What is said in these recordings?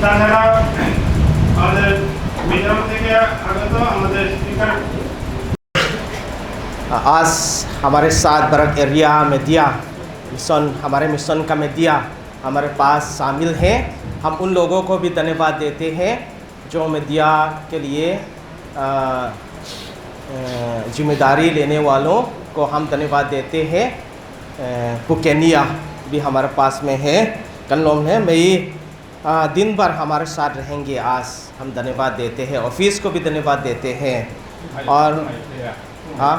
आज हमारे साथ बरक एरिया मीडिया मिशन, हमारे मिशन का मीडिया हमारे पास शामिल हैं। हम उन लोगों को भी धन्यवाद देते हैं जो मीडिया के लिए जिम्मेदारी लेने वालों को हम धन्यवाद देते हैं। पुकेनिया भी हमारे पास में है, कन्नौम है, मैं दिन भर हमारे साथ रहेंगे। आज हम धन्यवाद देते हैं, ऑफिस को भी धन्यवाद देते हैं और हाँ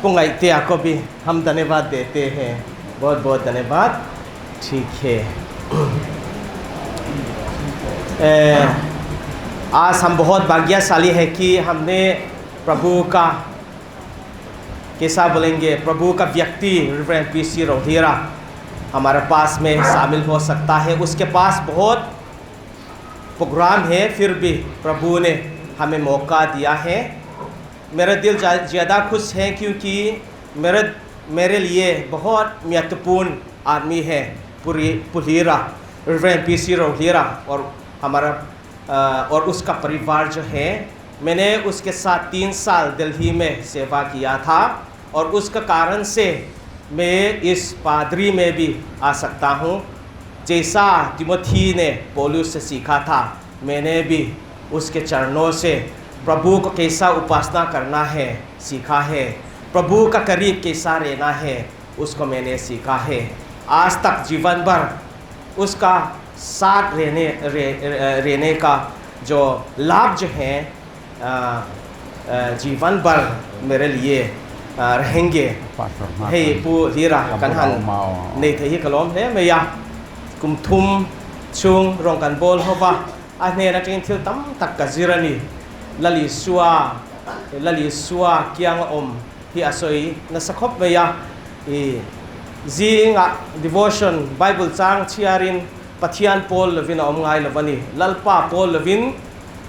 पुंगाइतिया को भी हम धन्यवाद देते हैं। बहुत बहुत धन्यवाद। ठीक है, आज हम बहुत भाग्यशाली है कि हमने प्रभु का कैसा बोलेंगे, प्रभु का व्यक्ति रिवरेंड पीसी रोहिरा हमारे पास में शामिल हो सकता है। उसके पास बहुत प्रोग्राम है, फिर भी प्रभु ने हमें मौका दिया है। मेरा दिल ज़्यादा खुश है क्योंकि मेरे लिए बहुत महत्वपूर्ण आदमी है पुलीरा रिवरेंड पीसी रोहिरा और हमारा और उसका परिवार जो है। मैंने उसके साथ 3 साल दिल्ली में सेवा किया था और उसका कारण से मैं इस पादरी में भी आ सकता हूँ। जैसा तिमोथी ने पौलुस से सीखा था, मैंने भी उसके चरणों से प्रभु को कैसा उपासना करना है सीखा है, प्रभु का करीब कैसा रहना है उसको मैंने सीखा है। आज तक जीवन भर उसका साथ रहने का जो लाभ जो है जीवन भर मेरे लिए रहेंगे। हे पुलीरा कन्हन नहीं थे ही कलम है मैं या कुमथुम chung rong kan bol hova ane na tin thil tam tak ka zirani lali suwa kiang om hi asoi na sakhop me ya e zinga devotion bible chang chiarin pathian pol lovin om ngai lovani lalpa pol lovin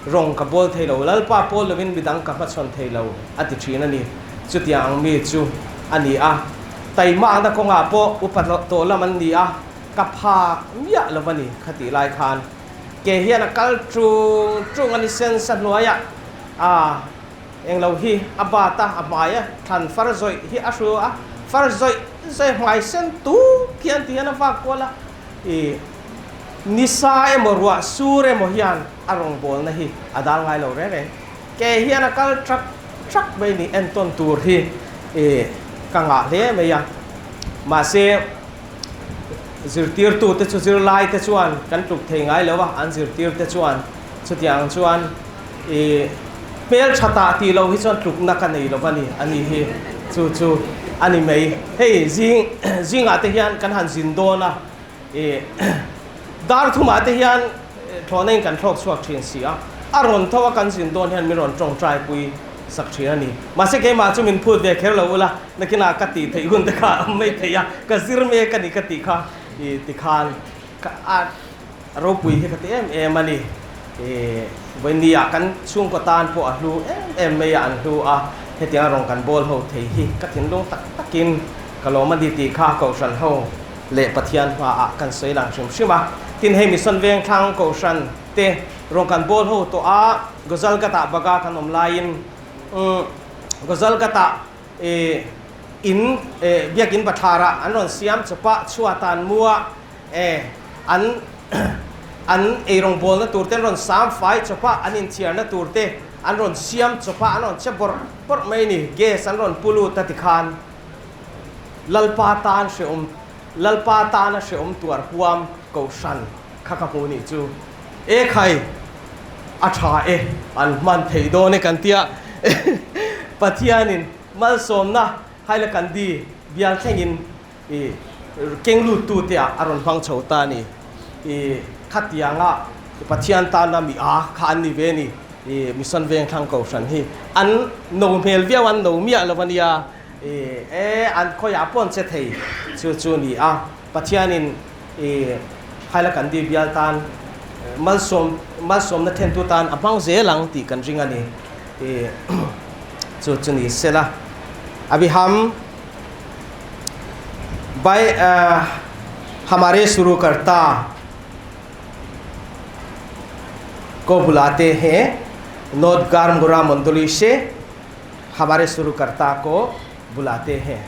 rong ka bol thailo lalpa pol lovin bidang ka phachon thailo ati thina ni chutiang mi chu ani a tai ma na ko nga po upat to laman ni a kapha mia lovani khati lai khan ke hian kal trung ani sen san noya eng lo hi abata amaya than farzoi hi asu a farzoi zai mai sen tu kian tian va kola e nisa e morwa sure mo hian arong bol na hi adal ngai lo re ke hian kal truck bai ni enton tur hi e kanga le me ya ma se zirtir tu te chu zir lai te chuan kan tuk thei ngai lo wa an zirtir te chuan chutiang chuan e pel chata ti lo hi chuan tuk na ka nei lo wani ani hi chu ani mei hei zing ate hian kan han zin do na e dar thuma te hian thoneng kan thlok chuak thin sia aron thawa kan zin don hian mi ron tong trai pui sak thina ni ma se ke ma chu min phut ve kher lo ula nakina ka ti thei gun te kha mai theya ka zir me ka ni ka ti kha e tikhan ka ro pui he ka te em ani e venia kan chung ko tan po a hlu em me an hlu a he tia rong kan bol ho thei hi ka thin lo tak takin ka lo ma di ti kha ko san ho le pathian wa a kan sei lang shim shima tin he mission veng thang ko san te rong kan bol ho to a gozal ka ta baga kan om lain gozal ka ta e in biakin bathara anon siam chapa chuatan mua an rong bol na turte ron sam fai chapa anin thiar na turte an ron siam chapa anon chebor por mai ni ge san ron pulu tatikhan lalpa tan she tuar huam kausan khakapu ni chu e khai atha e an man thei do ne kan tia pathianin mal somna haila kandi bial thengin e kenglu tu te aron phang chhota ni e khatianga pathian ta na mi a khan ni ve ni e mission veng thang ko san hi an no mel via wan no mia lovania e an khoya pon che thei chu ni a pathianin e haila kandi bial tan mal som na then tu tan amang zelang ti kan ringa ni e chu ni sela अभी हम हमारे शुरू करता को बुलाते हैं। नोदगार मुरा मंडली से हमारे शुरूकर्ता को बुलाते हैं।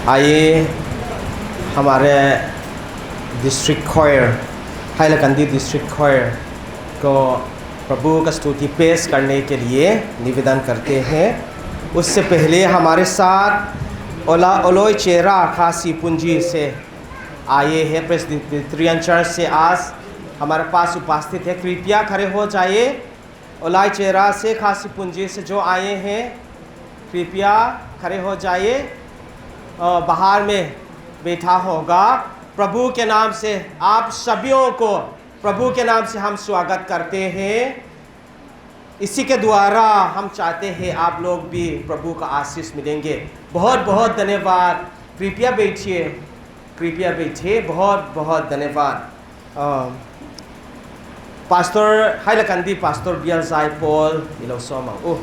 आइए हमारे डिस्ट्रिक्ट खोयर हाइलाकंदी डिस्ट्रिक्ट खोयर को प्रभु का स्तुति पेश करने के लिए निवेदन करते हैं। उससे पहले हमारे साथ ओलोई चेरा खासी पुंजी से आए हैं, प्रेस्बिटेरियन चर्च से आज हमारे पास उपस्थित है। कृपया खड़े हो जाइए। ओलोई चेरा से खासी पुंजी से जो आए हैं कृपया खड़े हो जाइए। बाहर में बैठा होगा। प्रभु के नाम से आप सभी को प्रभु के नाम से हम स्वागत करते हैं। इसी के द्वारा हम चाहते हैं आप लोग भी प्रभु का आशीष मिलेंगे। बहुत बहुत धन्यवाद। कृपया बैठिए, कृपया बैठिए। बहुत बहुत धन्यवाद। पास्टर हाइलाकंदी पास्टर बियाजाई पॉल इलोसोमा। ओह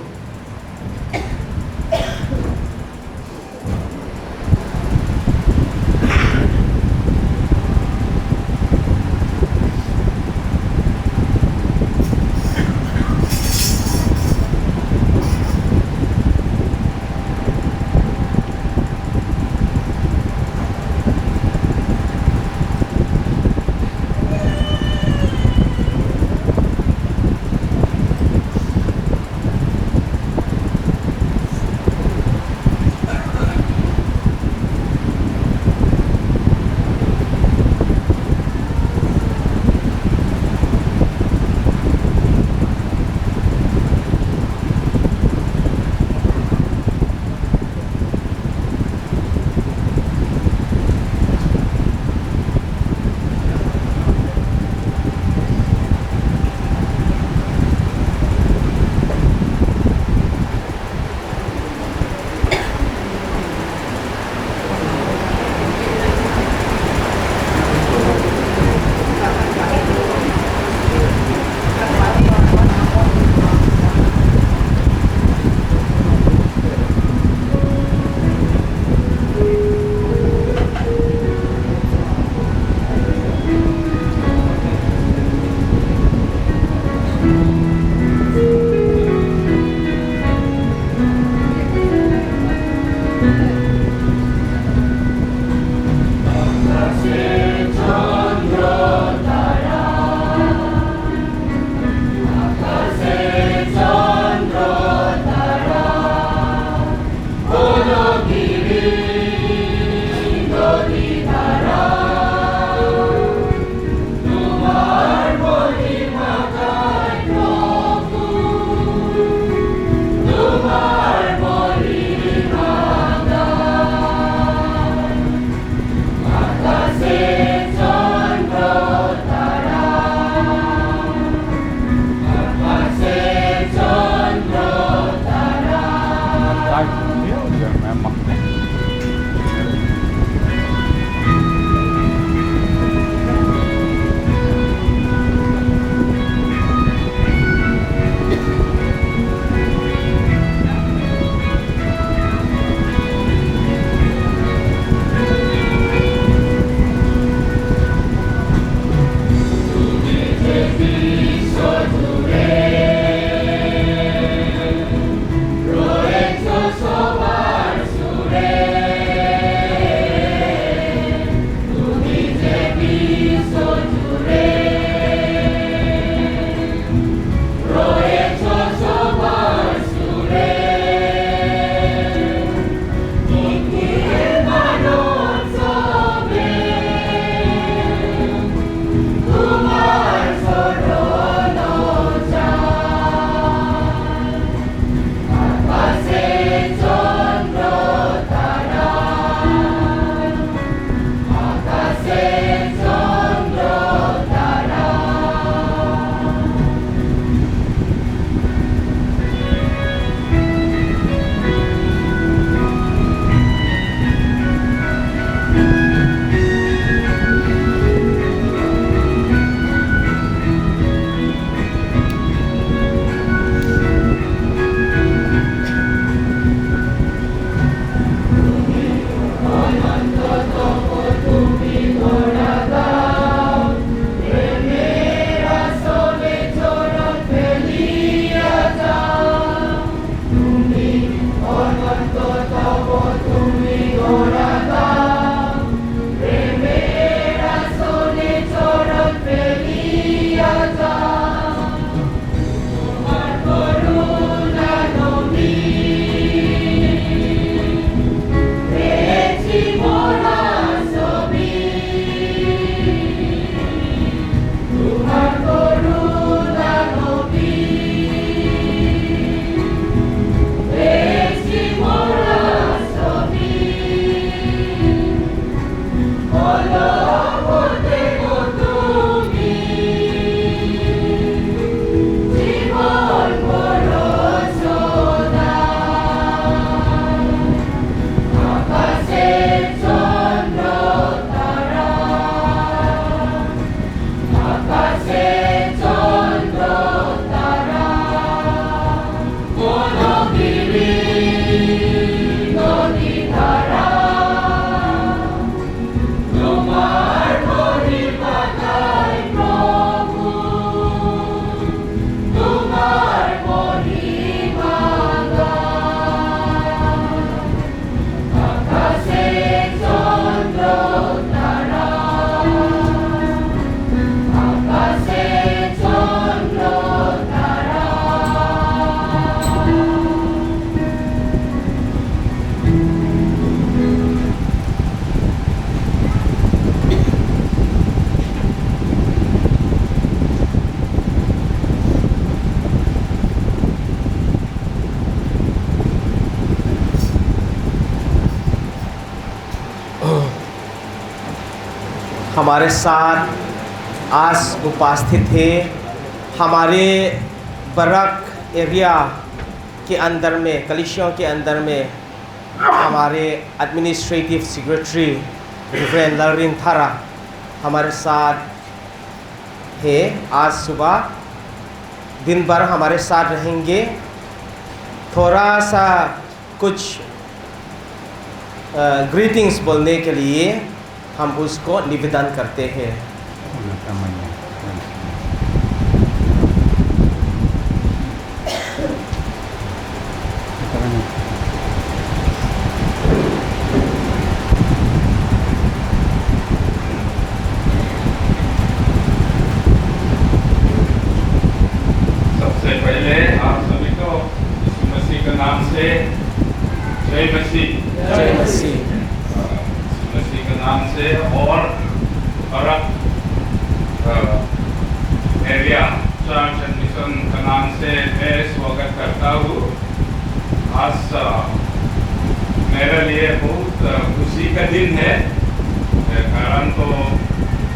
জীবন हमारे साथ आज उपस्थित है। हमारे बरक एरिया के अंदर में, कलीसियों के अंदर में हमारे एडमिनिस्ट्रेटिव सेक्रेटरी रिवरेंड लरिन थारा हमारे साथ है। आज सुबह दिन भर हमारे साथ रहेंगे। थोड़ा सा कुछ ग्रीटिंग्स बोलने के लिए हम उसको निवेदन करते हैं। सबसे पहले आप सभी को यीशु मसीह के नाम से जय मसीह। जय मसीह। यीशु मसीह के नाम से और बरक एरिया चर्च एंड मिशन के नाम से मैं स्वागत करता हूँ। आज मेरे लिए बहुत खुशी का दिन है, कारण तो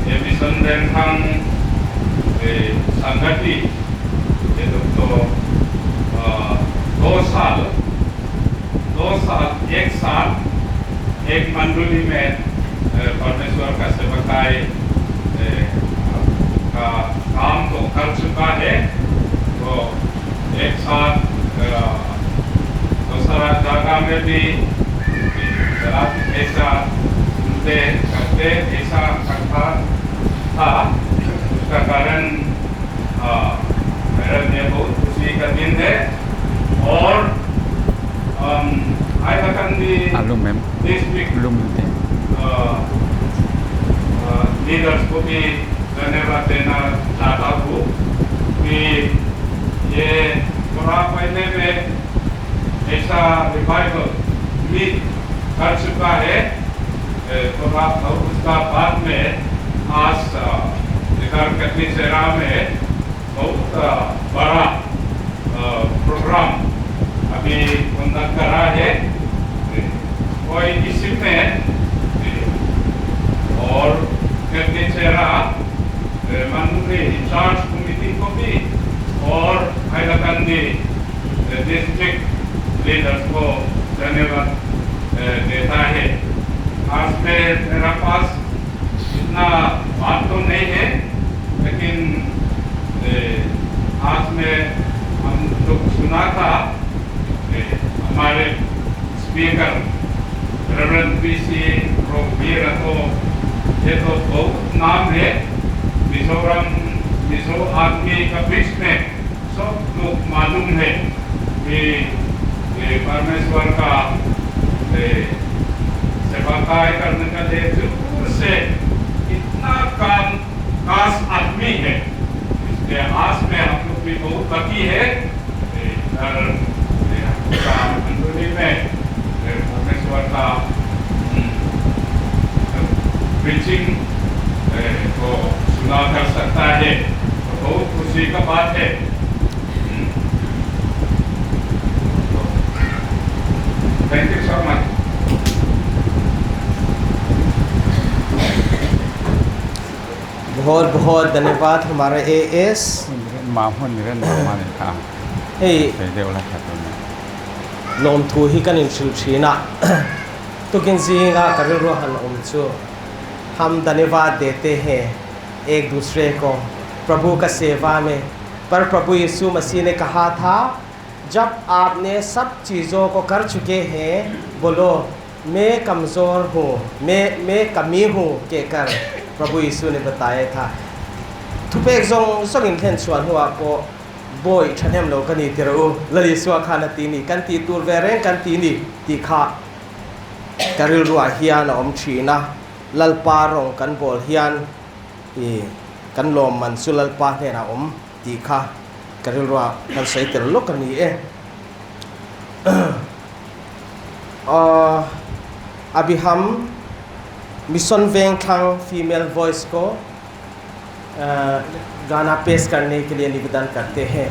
ये मिशन बैंखांग संगति ये तो 2 साल एक साल एक मंडली में परमेश्वर का सेवकाई का काम तो कर चुका है। तो एक साथ दूसरा जगह में भी ऐसा सुनते करते ऐसा करता था। उसका कारण मेरे लिए बहुत खुशी का दिन है। और लीडर्स को भी धन्यवाद देना चाहता हूँ कि ये थोड़ा पहले में ऐसा रिवाइवल भी कर चुका है। थोड़ा उसका बाद में आज इधर कटनी सेरा में बहुत बड़ा प्रोग्राम अभी उन्नत करा है कोई इसी में। और कटनी सेरा मंडली इंचार्ज कमेटी को भी और हैदराबादी डिस्ट्रिक्ट लीडर्स को धन्यवाद देता है। आज में मेरा पास इतना बात तो नहीं है, लेकिन आज में हम लोग सुना था हमारे स्पीकर रेवरेंड पीसी रोवीर को, ये तो बहुत नाम है मिजो आदमी का बीच में सब लोग मालूम है कि परमेश्वर का सेवाकाय करने का लिए दूर से इतना काम खास आदमी है। इसलिए आज में हम लोग भी बहुत लकी है मंडली में परमेश्वर का प्रीचिंग को सुना कर सकता है। तो बहुत खुशी का बात है। Thank you so much. बहुत बहुत धन्यवाद हमारे एएस लोम थू ही कन इंशिल छीना तो किन्सीगा करिल रोहन उमचो। हम धन्यवाद देते हैं एक दूसरे को प्रभु का सेवा में। पर प्रभु यीशु मसीह ने कहा था, जब आपने सब चीज़ों को कर चुके हैं बोलो मैं कमज़ोर हूँ, मैं कमी हूँ कहकर प्रभु यीशु ने बताया था। थुपे जोंग सोंग इंटेंस वन हुआ को बोई छनेम लो कनी तेरो लली सुआ खाना तीनी कंती टूर वेरें कंतीनी तीखा करिल रुआ हियान ओम चीना ललपारों कन बोल हियान ये कन लोम मन सुललपा ने ना ओम तीखा करिल रुआ कल सही तेरो लो कनी अभी हम मिशन वेंखांग फीमेल वॉइस को गाना पेश करने के लिए निवेदन करते हैं।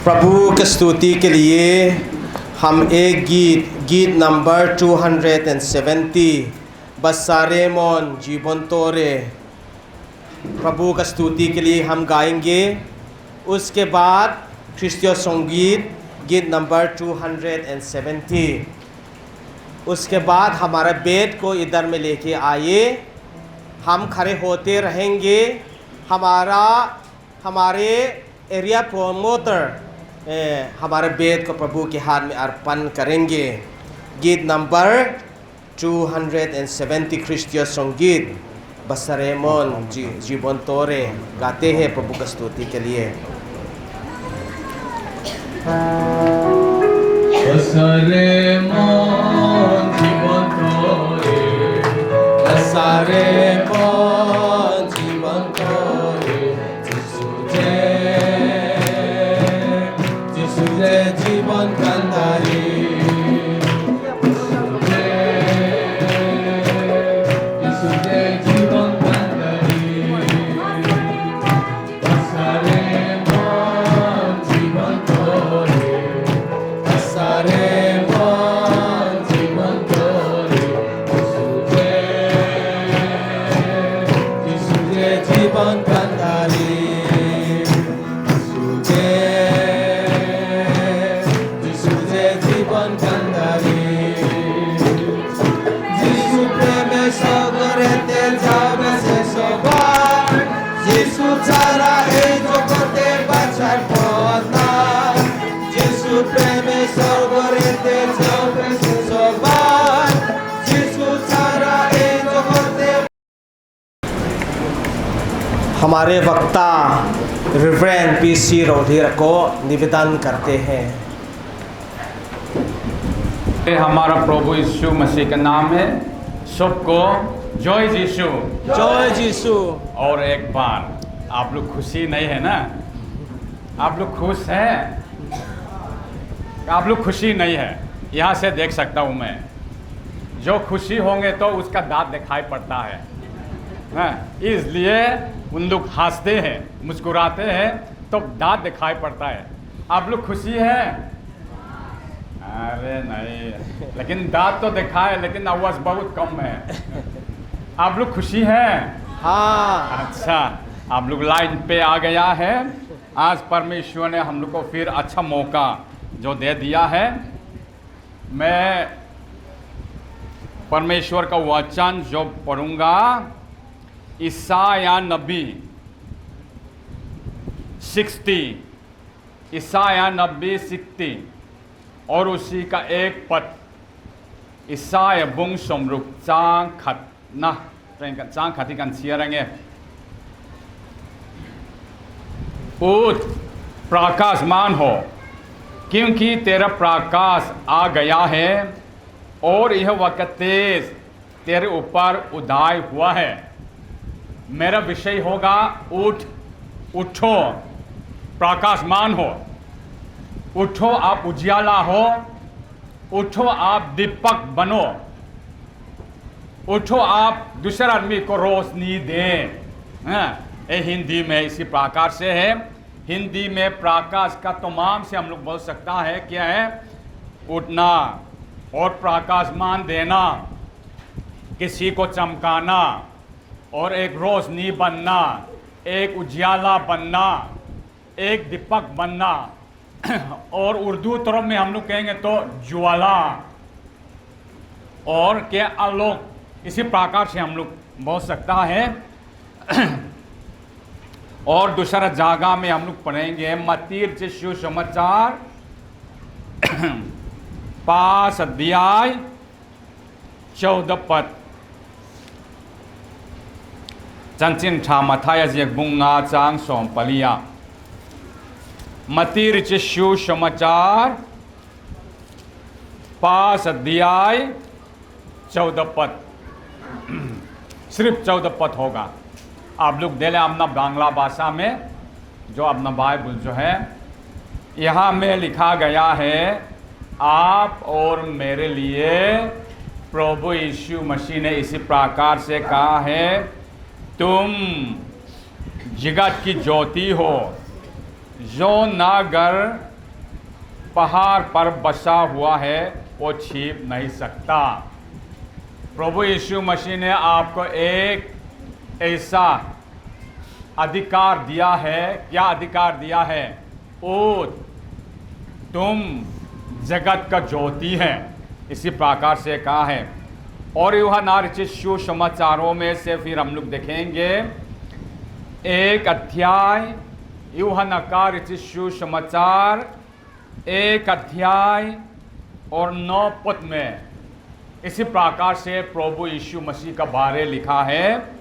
प्रभु की स्तुति के लिए हम एक गीत नंबर 270 बसारेमोन जीवन तोरे प्रभु का स्तुति के लिए हम गाएंगे। उसके बाद क्रिस्तीय संगीत गीत नंबर 270। उसके बाद हमारे बेद को इधर में लेके आइए, हम खड़े होते रहेंगे। हमारे एरिया प्रोमोटर हमारे बेद को प्रभु के हाथ में अर्पण करेंगे। गीत नंबर 270 क्रिस्तीय संगीत बसरेमोन जीवन तोरे गाते हैं प्रभु की स्तुति के लिए। बसरेमोन जीवन तोरे, बसरेमोन जीवन तोरे, जिसु जे जीवन कंदारी, जिसु जे जीवन कंदारी। बसरेमोन जीवन तोरे, बसरेमोन जीवन तोरे, जिसु जे जीवन कंदारी, जिसु जे जीवन कंदारी, जिसु प्रेम सगरे ते जावे से सोबा, जिसु चारा ए जगते बाचार पना, जिसु प्रेम सगरे ते जावे से सोबा, जिसु चारा ए जगते। हमारे वक्ता रिवरेंड पीसी रोधीर को निवेदन करते हैं। हमारा प्रभु यीशु मसीह का नाम है। सबको जय यीशु। जय यीशु। और एक बार आप लोग खुशी नहीं है ना? आप लोग खुश हैं? आप लोग खुशी नहीं है, यहाँ से देख सकता हूँ मैं। जो खुशी होंगे तो उसका दांत दिखाई पड़ता है ना? इसलिए उन लोग हंसते हैं, मुस्कुराते हैं तो दांत दिखाई पड़ता है। आप लोग खुशी है? अरे नहीं, लेकिन दांत तो दिखाए, लेकिन आवाज़ बहुत कम है। आप लोग खुशी हैं? हाँ। अच्छा, आप लोग लाइन पे आ गया है। आज परमेश्वर ने हम लोग को फिर अच्छा मौका जो दे दिया है। मैं परमेश्वर का वचन जो पढ़ूंगा, ईसाया नबी 60, ईसाया नबी 60 और उसी का एक पद, ईसाया बुंग समरुक चांग खत ना चांग खतीกันเชียร์रहेंगे। उठ प्रकाशमान हो, क्योंकि तेरा प्रकाश आ गया है और यह वक्त तेज तेरे ऊपर उदय हुआ है। मेरा विषय होगा उठ, उठो, प्रकाशमान हो, उठो आप उजियाला हो, उठो आप दीपक बनो, उठो आप दूसरे आदमी को रोशनी दें। ये हिंदी में इसी प्रकार से है। हिंदी में प्रकाश का तमाम से हम लोग बोल सकता है क्या है? उठना और प्रकाशमान देना, किसी को चमकाना और एक रोशनी बनना, एक उजियाला बनना, एक दीपक बनना। और उर्दू तरफ में हम लोग कहेंगे तो ज्वाला और क्या आलोक, इसी प्रकार से हम लोग बोल सकता है। और दूसरा जगह में हम लोग पढ़ेंगे मत्ती यीशु समाचार 5 अध्याय 14 पद। चंचिन ठा मथाया जेक बुंगा चांग सोम पलिया। मत्ती यीशु समाचार 5 अध्याय 14 पद, सिर्फ 14 पद होगा। आप लोग दे लें अपना बांग्ला भाषा में, जो अपना बाइबल जो है, यहाँ में लिखा गया है, आप और मेरे लिए प्रभु यीशु मसीह ने इसी प्रकार से कहा है, तुम जगत की ज्योति हो, जो ना घर पहाड़ पर बसा हुआ है वो छिप नहीं सकता। प्रभु यीशु मसीह ने आपको एक ऐसा अधिकार दिया है। क्या अधिकार दिया है? ओ तुम जगत का ज्योति है, इसी प्रकार से कहा है। और यूहन्ना रचित सुसमाचारों में से फिर हम लोग देखेंगे एक अध्याय, यूहन्ना का रचित सुसमाचार 1 अध्याय और 9 पद में इसी प्रकार से प्रभु यीशु मसीह का बारे लिखा है।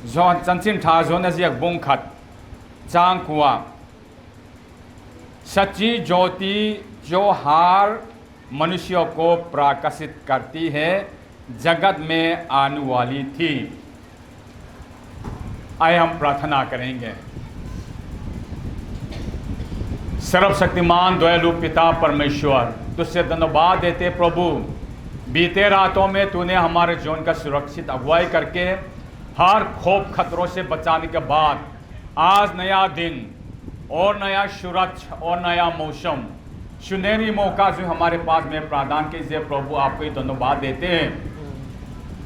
चंचिन था जो नजिक बुंखत चांग हुआ, सच्ची ज्योति जो हर मनुष्यों को प्रकाशित करती है जगत में आने वाली थी। आइए हम प्रार्थना करेंगे। सर्वशक्तिमान दयालु पिता परमेश्वर, तुझसे धन्यवाद देते प्रभु, बीते रातों में तूने हमारे जीवन का सुरक्षित अगुवाई करके हर खौफ खतरों से बचाने के बाद आज नया दिन और नया सूरज और नया मौसम, सुनहरी मौका जो हमारे पास में प्रदान कीजिए प्रभु, आपको ही धन्यवाद देते हैं।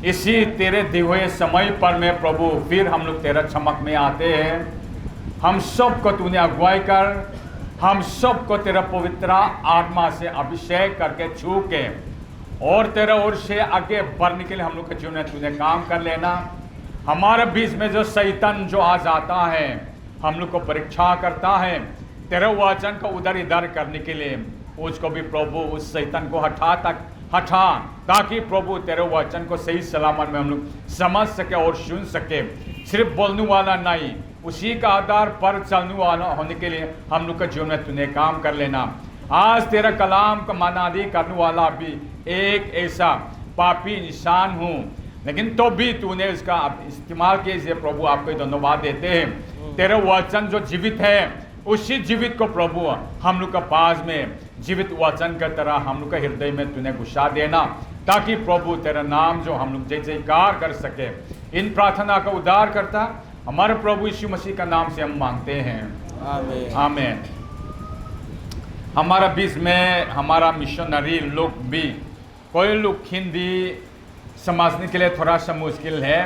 इसी तेरे दिए हुए समय पर में प्रभु फिर हम लोग तेरा चमक में आते हैं। हम सब को तूने अगुवाई कर, हम सब को तेरा पवित्र आत्मा से अभिषेक करके छू के और तेरा ओर से आगे बढ़ने के लिए हम लोग के जीवन में तूने काम कर लेना। हमारे बीच में जो शैतान जो आ जाता है, हम लोग को परीक्षा करता है तेरे वचन को उधर इधर करने के लिए, उसको भी प्रभु उस शैतान को हटा ताकि प्रभु तेरे वचन को सही सलामत में हम लोग समझ सके और सुन सके। सिर्फ बोलने वाला नहीं, उसी का आधार पर चलने वाला होने के लिए हम लोग के जीवन में तूने काम कर लेना। आज तेरा कलाम का मानादी करने वाला भी एक ऐसा पापी इंसान हूँ, लेकिन तो भी तूने इसका इस्तेमाल कीजिए प्रभु, आपको धन्यवाद देते हैं। तेरा वचन जो जीवित है उसी जीवित को प्रभु हम लोग के पास में जीवित वचन की तरह हम लोग के हृदय में तूने घुसा देना, ताकि प्रभु तेरा नाम जो हम लोग जय जयकार कर सके। इन प्रार्थना का उद्धार करता हमारे प्रभु यीशु मसीह का नाम से हम मांगते हैं, आमीन आमीन। हमारा बीच में हमारा मिशनरी लोग भी, कोई लोग हिंदी समझने के लिए थोड़ा सा मुश्किल है,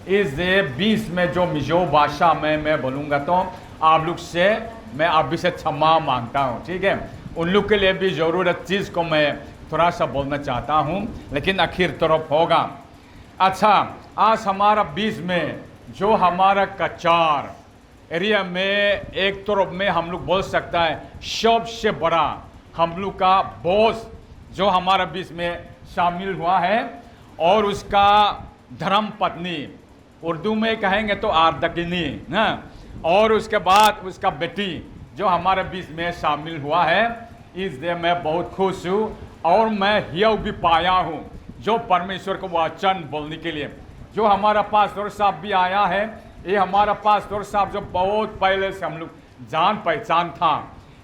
इस बीच में जो मिजो भाषा में मैं बोलूँगा तो आप लोग से मैं आप भी से क्षमा मांगता हूँ, ठीक है। उन लोग के लिए भी ज़रूरत चीज़ को मैं थोड़ा सा बोलना चाहता हूँ, लेकिन आखिर तरफ होगा। अच्छा, आज हमारा बीच में जो हमारा कचार एरिया में एक तरफ में हम लोग बोल सकता है सबसे बड़ा हम लोग का बॉस जो हमारा बीच में शामिल हुआ है, और उसका धर्म पत्नी, उर्दू में कहेंगे तो आर्दगिनी ना, और उसके बाद उसका बेटी जो हमारे बीच में शामिल हुआ है। इसलिए मैं बहुत खुश हूँ और मैं यह भी पाया हूँ जो परमेश्वर को वचन बोलने के लिए जो हमारा पास्टर साहब भी आया है। ये हमारा पास्टर साहब जो बहुत पहले से हम लोग जान पहचान था,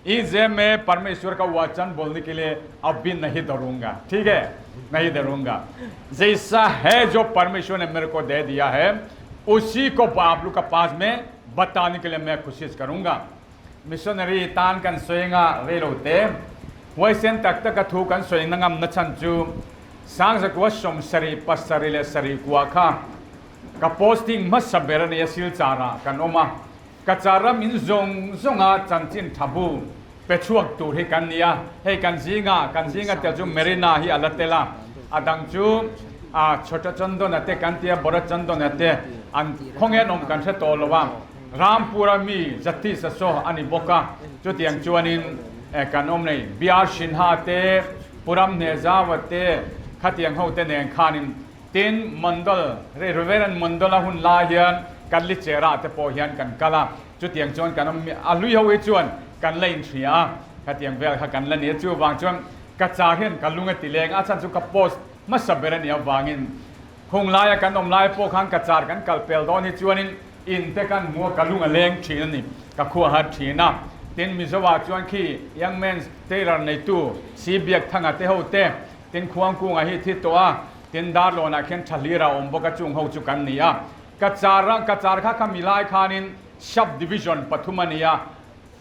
इसलिए मैं परमेश्वर का वचन बोलने के लिए अब भी नहीं डरूंगा, ठीक है, नहीं डरूंगा। जैसा है जो परमेश्वर ने मेरे को दे दिया है उसी को आप लोग का पास में बताने के लिए मैं कोशिश करूंगा। मिशनरी तान kan soinga relote वैसे तक तक थू kan soing nangam na chanchu sang zakwa som sari pasari le sari kwa kha ka posting masabera ne yasil chara kanoma ka chara min zong zonga chanchin thabu pechuak tu he kan nia he kan zinga te ju merina hi alatela adang chu a chota chando na te kan tia bora chando na te an khonge nom kan se tolwa Rampura मी जति ससो अनि बोका जो तियंग चुअनिन एकानोम नै बियार सिन्हाते पुरम नेजावते खतियंग होते ने खानिन तीन मंडल रे रेवेरन मंडल हुन लायन कल्ली चेरा ते पोहियन कन कला जो तियंग चुअन कानोम अलु यवे चुअन कन लेन छिया खतियंग वेल ख कन लने चु वांग चुअन कचाहेन कलुंग तिलेंग आछन चु कपोस मसबेरन या वांगिन खुंग लाय कानोम लाय पोखान कचार कन कलपेल दोनि चुअनिन इन ते kan mua kalung aleng thina ni ka khua ha thina tin mizawa chuan khi young men tailor nei tu sibiak thanga te hote tin khuang ku nga hi thi to a tin dar lo na khen thalira ombo ka chung ho chu kan nia ka char kha ka milai khanin sub division pathumania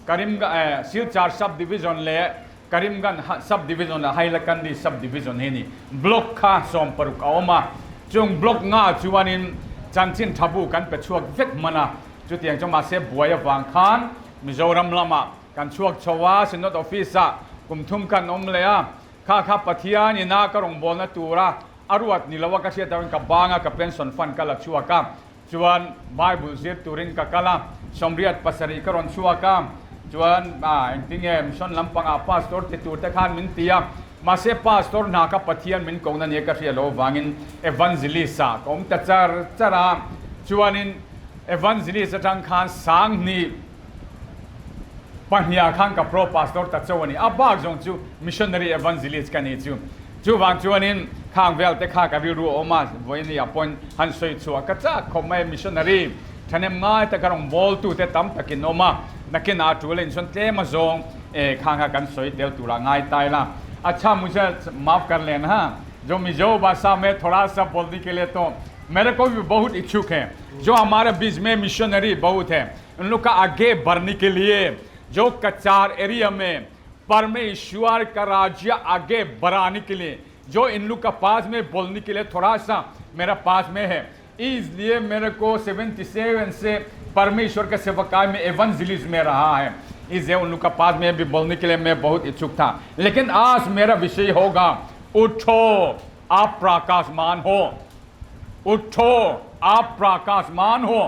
Karimgan Silchar subdivision le Karimgan subdivision la Hailakandi subdivision he ni block kha som paruk awma chung block nga chuanin chanchin thabu kan pe chuak vek mana chu tiang chong ma se buaya wang khan Mizoram lama kan chuak chawa sinot office a kumthum kan om le a kha pathian ina ka rong bol na tura aruat nilawa ka sia tawin ka banga ka pension fund ka la chuaka chuan Bible zir turin ka kala somriat pasari ka ron chuaka chuan engtinge mission lampang a pastor te tur te khan min tia ma se pastor na ka pathian min kong na ne ka ria lo wangin evangelist a kom ta chara chuanin evangelist atang khan sang ni pahnia khang ka pro pastor ta chawani abak jong chu missionary evangelist ka ni chu wang chuanin khang vel te kha ka ru oma voini appoint han soi chu ka cha khomai missionary thanem ngai ta karong bol tu te tam takin oma nakin a tu len son te ma zong khang ha kan soi tel tura ngai tai la अच्छा मुझे माफ कर लेना जो मिजो भाषा में थोड़ा सा बोलने के लिए तो मेरे को भी बहुत इच्छुक है जो हमारे बीच में मिशनरी बहुत है उन लोग का आगे बढ़ने के लिए जो कचार एरिया में परमेश्वर का राज्य आगे बढ़ाने के लिए जो इन लोग का पास में बोलने के लिए थोड़ा सा मेरा पास में है इसलिए मेरे को 77 से परमेश्वर के सेवकाई में एवंजलिज्म में रहा है इसलिए उन लोग का पास में भी बोलने के लिए मैं बहुत इच्छुक था लेकिन आज मेरा विषय होगा उठो आप प्रकाशमान हो उठो आप प्रकाशमान हो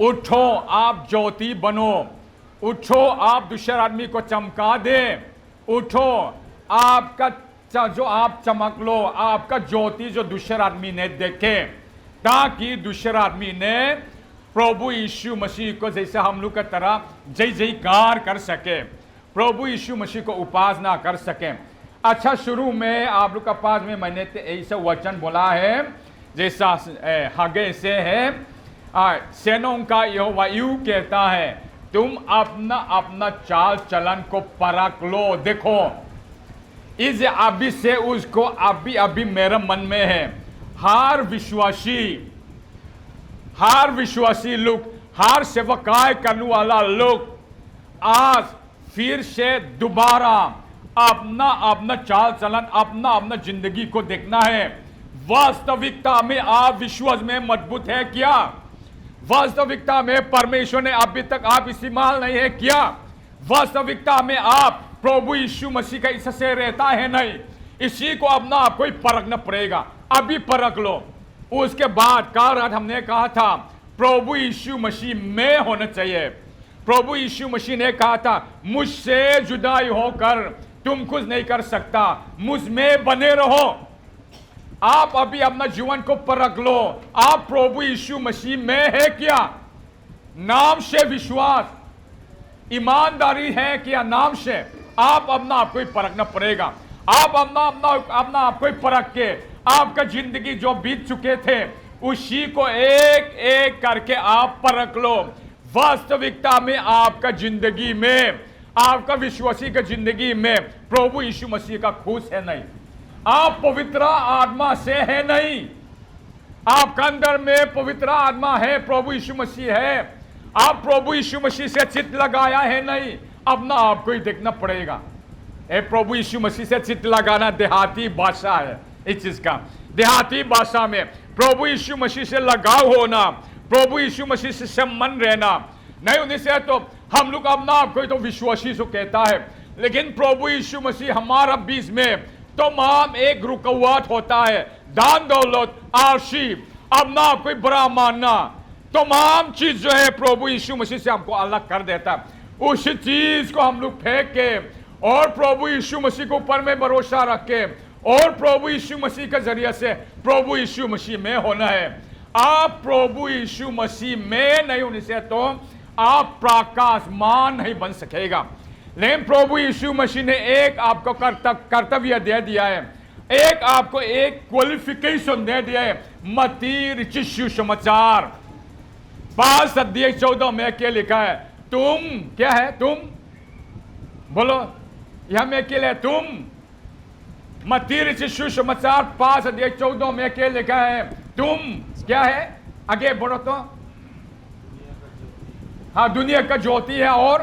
उठो आप ज्योति बनो उठो आप दूसरे आदमी को चमका दे उठो आपका जो आप चमक लो आपका ज्योति जो दूसरे आदमी ने देखे ताकि दूसरे आदमी ने प्रभु यीशु मसीह को जैसे हम लोग की तरह जय जयकार कर सके प्रभु यीशु मसीह को उपासना कर सके अच्छा शुरू में आप लोग के पास में मैंने ऐसा वचन बोला है जैसा हगे से है सेनों का यहोवा यूं कहता है तुम अपना अपना चाल चलन को परख लो देखो इस अभी से उसको अभी मेरे मन में है हर विश्वासी लोग हर सेवकाई करने वाला लोग आज फिर से दोबारा अपना अपना चाल चलन अपना अपना जिंदगी को देखना है वास्तविकता में आप विश्वास में मजबूत है क्या वास्तविकता में परमेश्वर ने अभी तक आप इस्तेमाल नहीं है क्या वास्तविकता में आप प्रभु यीशु मसीह का इससे रहता है नहीं इसी को अपना आपको ही परखना पड़ेगा अभी परख लो उसके बाद कल रात हमने कहा था प्रभु यीशु मसीह में होना चाहिए प्रभु यीशु मसीह ने कहा था मुझसे जुदाई होकर तुम कुछ नहीं कर सकता मुझ में बने रहो आप अभी अपना जीवन को परख लो आप प्रभु यीशु मसीह में है क्या नाम से विश्वास ईमानदारी है क्या नाम से आप अपना आपको ही परखना पड़ेगा आप अपना आपको ही परख के आपका जिंदगी जो बीत चुके थे उसी को एक एक करके आप परख लो वास्तविकता में आपका जिंदगी में आपका विश्वासी का जिंदगी में प्रभु यीशु मसीह का खुश है नहीं आप पवित्र आत्मा से है नहीं आपका अंदर में पवित्र आत्मा है प्रभु यीशु मसीह है आप प्रभु यीशु मसीह से चित्त लगाया है नहीं अपना आपको ही देखना पड़ेगा प्रभु यीशु मसीह से चित्त लगाना देहाती भाषा है इस चीज का देहाती भाषा में प्रभु यीशु मसीह से लगाव होना प्रभु यीशु मसीह से संबंध रहना नहीं होने से तो हम लोग अपना आपको ही तो विश्वासी से कहता है लेकिन प्रभु यीशु मसीह हमारा बीच में तमाम एक रुकावट होता है दान दौलत आरसी अपना आपको ही बड़ा मानना तमाम चीज जो है प्रभु यीशु मसीह से हमको अलग कर देता है उस चीज को हम लोग फेंक के और प्रभु यीशु मसीह के ऊपर में भरोसा रख के और प्रभु यीशु मसीह के जरिए से प्रभु यीशु मसीह में होना है आप प्रभु यीशु मसीह में नहीं होने से तो आप प्रकाशमान नहीं बन सकेगा लेकिन प्रभु यीशु मसीह ने एक आपको कर्तव्य दे दिया है एक आपको एक क्वालिफिकेशन दे दिया है मत्ती रचित समाचार 5:14 में क्या लिखा है तुम क्या है तुम बोलो यह में क्या है तुम मत्ती रचित समाचार 5:14 में क्या लिखा है तुम क्या है आगे बढ़ो तो हाँ दुनिया का ज्योति है और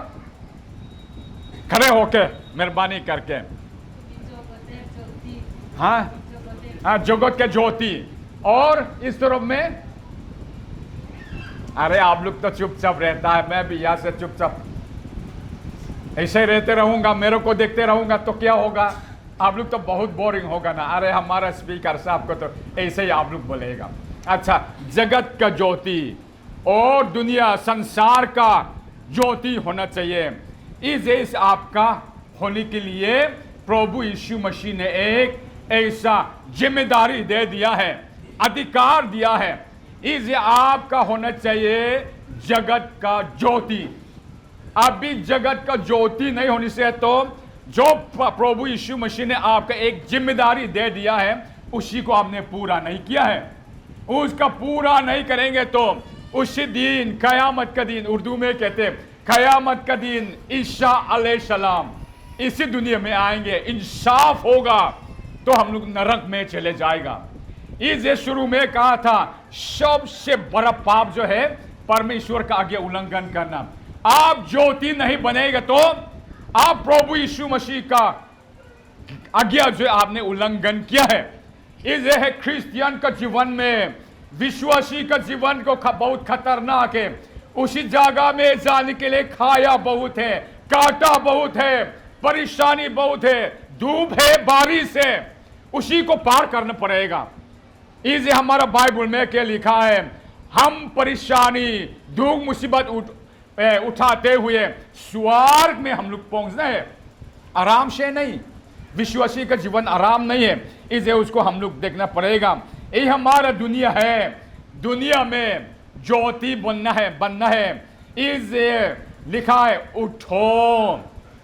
खड़े होके मेहरबानी करके। हाँ हाँ, जगत के ज्योति। और इस तरफ में, अरे आप लोग तो चुपचाप रहता है, मैं भी यहाँ से चुपचाप ऐसे ही रहते रहूंगा, मेरे को देखते रहूंगा तो क्या होगा? आप लोग तो बहुत बोरिंग होगा ना। अरे हमारा स्पीकर साहब को तो ऐसे ही आप लोग बोलेगा। अच्छा, जगत का ज्योति और दुनिया संसार का ज्योति होना चाहिए। इस आपका होने के लिए प्रभु यीशु मसीह ने एक ऐसा जिम्मेदारी दे दिया है, अधिकार दिया है। इस आपका होना चाहिए जगत का ज्योति। अभी जगत का ज्योति नहीं होने से तो जो प्रभु यीशु मसीह ने आपका एक जिम्मेदारी दे दिया है उसी को आपने पूरा नहीं किया है। उसका पूरा नहीं करेंगे तो उसी दिन, कयामत का दिन, उर्दू में कहते हैं कयामत का दिन, ईसा अलैहिस्सलाम इसी दुनिया में आएंगे, इंसाफ होगा तो हम लोग नरक में चले जाएगा। इसे शुरू में कहा था सबसे बड़ा पाप जो है परमेश्वर का आज्ञा उल्लंघन करना। आप ज्योति नहीं बनेगा तो आप प्रभु यीशु मसीह का आज्ञा जो आपने उल्लंघन किया है। इसे है क्रिश्चियन का जीवन में, विश्वासी का जीवन को बहुत खतरनाक है। उसी जगह में जाने के लिए खाया बहुत है, कांटा बहुत है, परेशानी बहुत है, धूप है, बारिश है, उसी को पार करना पड़ेगा। इसे हमारा बाइबल में क्या लिखा है? हम परेशानी, दुख, मुसीबत उठाते हुए स्वर्ग में हम लोग पहुंचना है, आराम से नहीं। विश्वासी का जीवन आराम नहीं है, इसे उसको हम लोग देखना पड़ेगा। ये हमारा दुनिया है, दुनिया में ज्योति बनना है। इसे लिखा है उठो,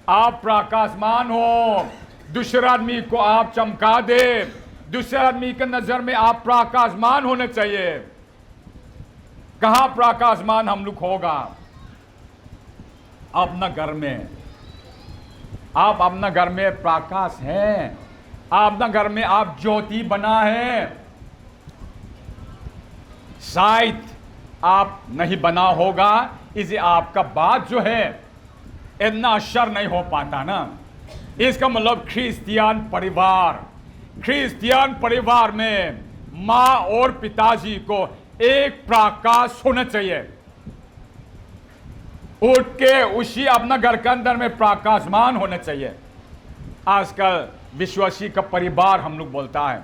आप प्रकाशमान हो, दूसरे आदमी को आप चमका दे, दूसरे आदमी के नजर में आप प्रकाशमान होने चाहिए। कहां प्रकाशमान हम लोग होगा? अपना घर में। आप अपना घर में प्रकाश है, अपना घर में आप ज्योति बना है। शायद आप नहीं बना होगा, इसे आपका बात जो है इतना असर नहीं हो पाता ना। इसका मतलब क्रिश्चियन परिवार में माँ और पिताजी को एक प्रकाश होना चाहिए। उठ के उसी अपना घर के अंदर में प्रकाशमान होना चाहिए। आजकल विश्वासी का परिवार हम लोग बोलता है,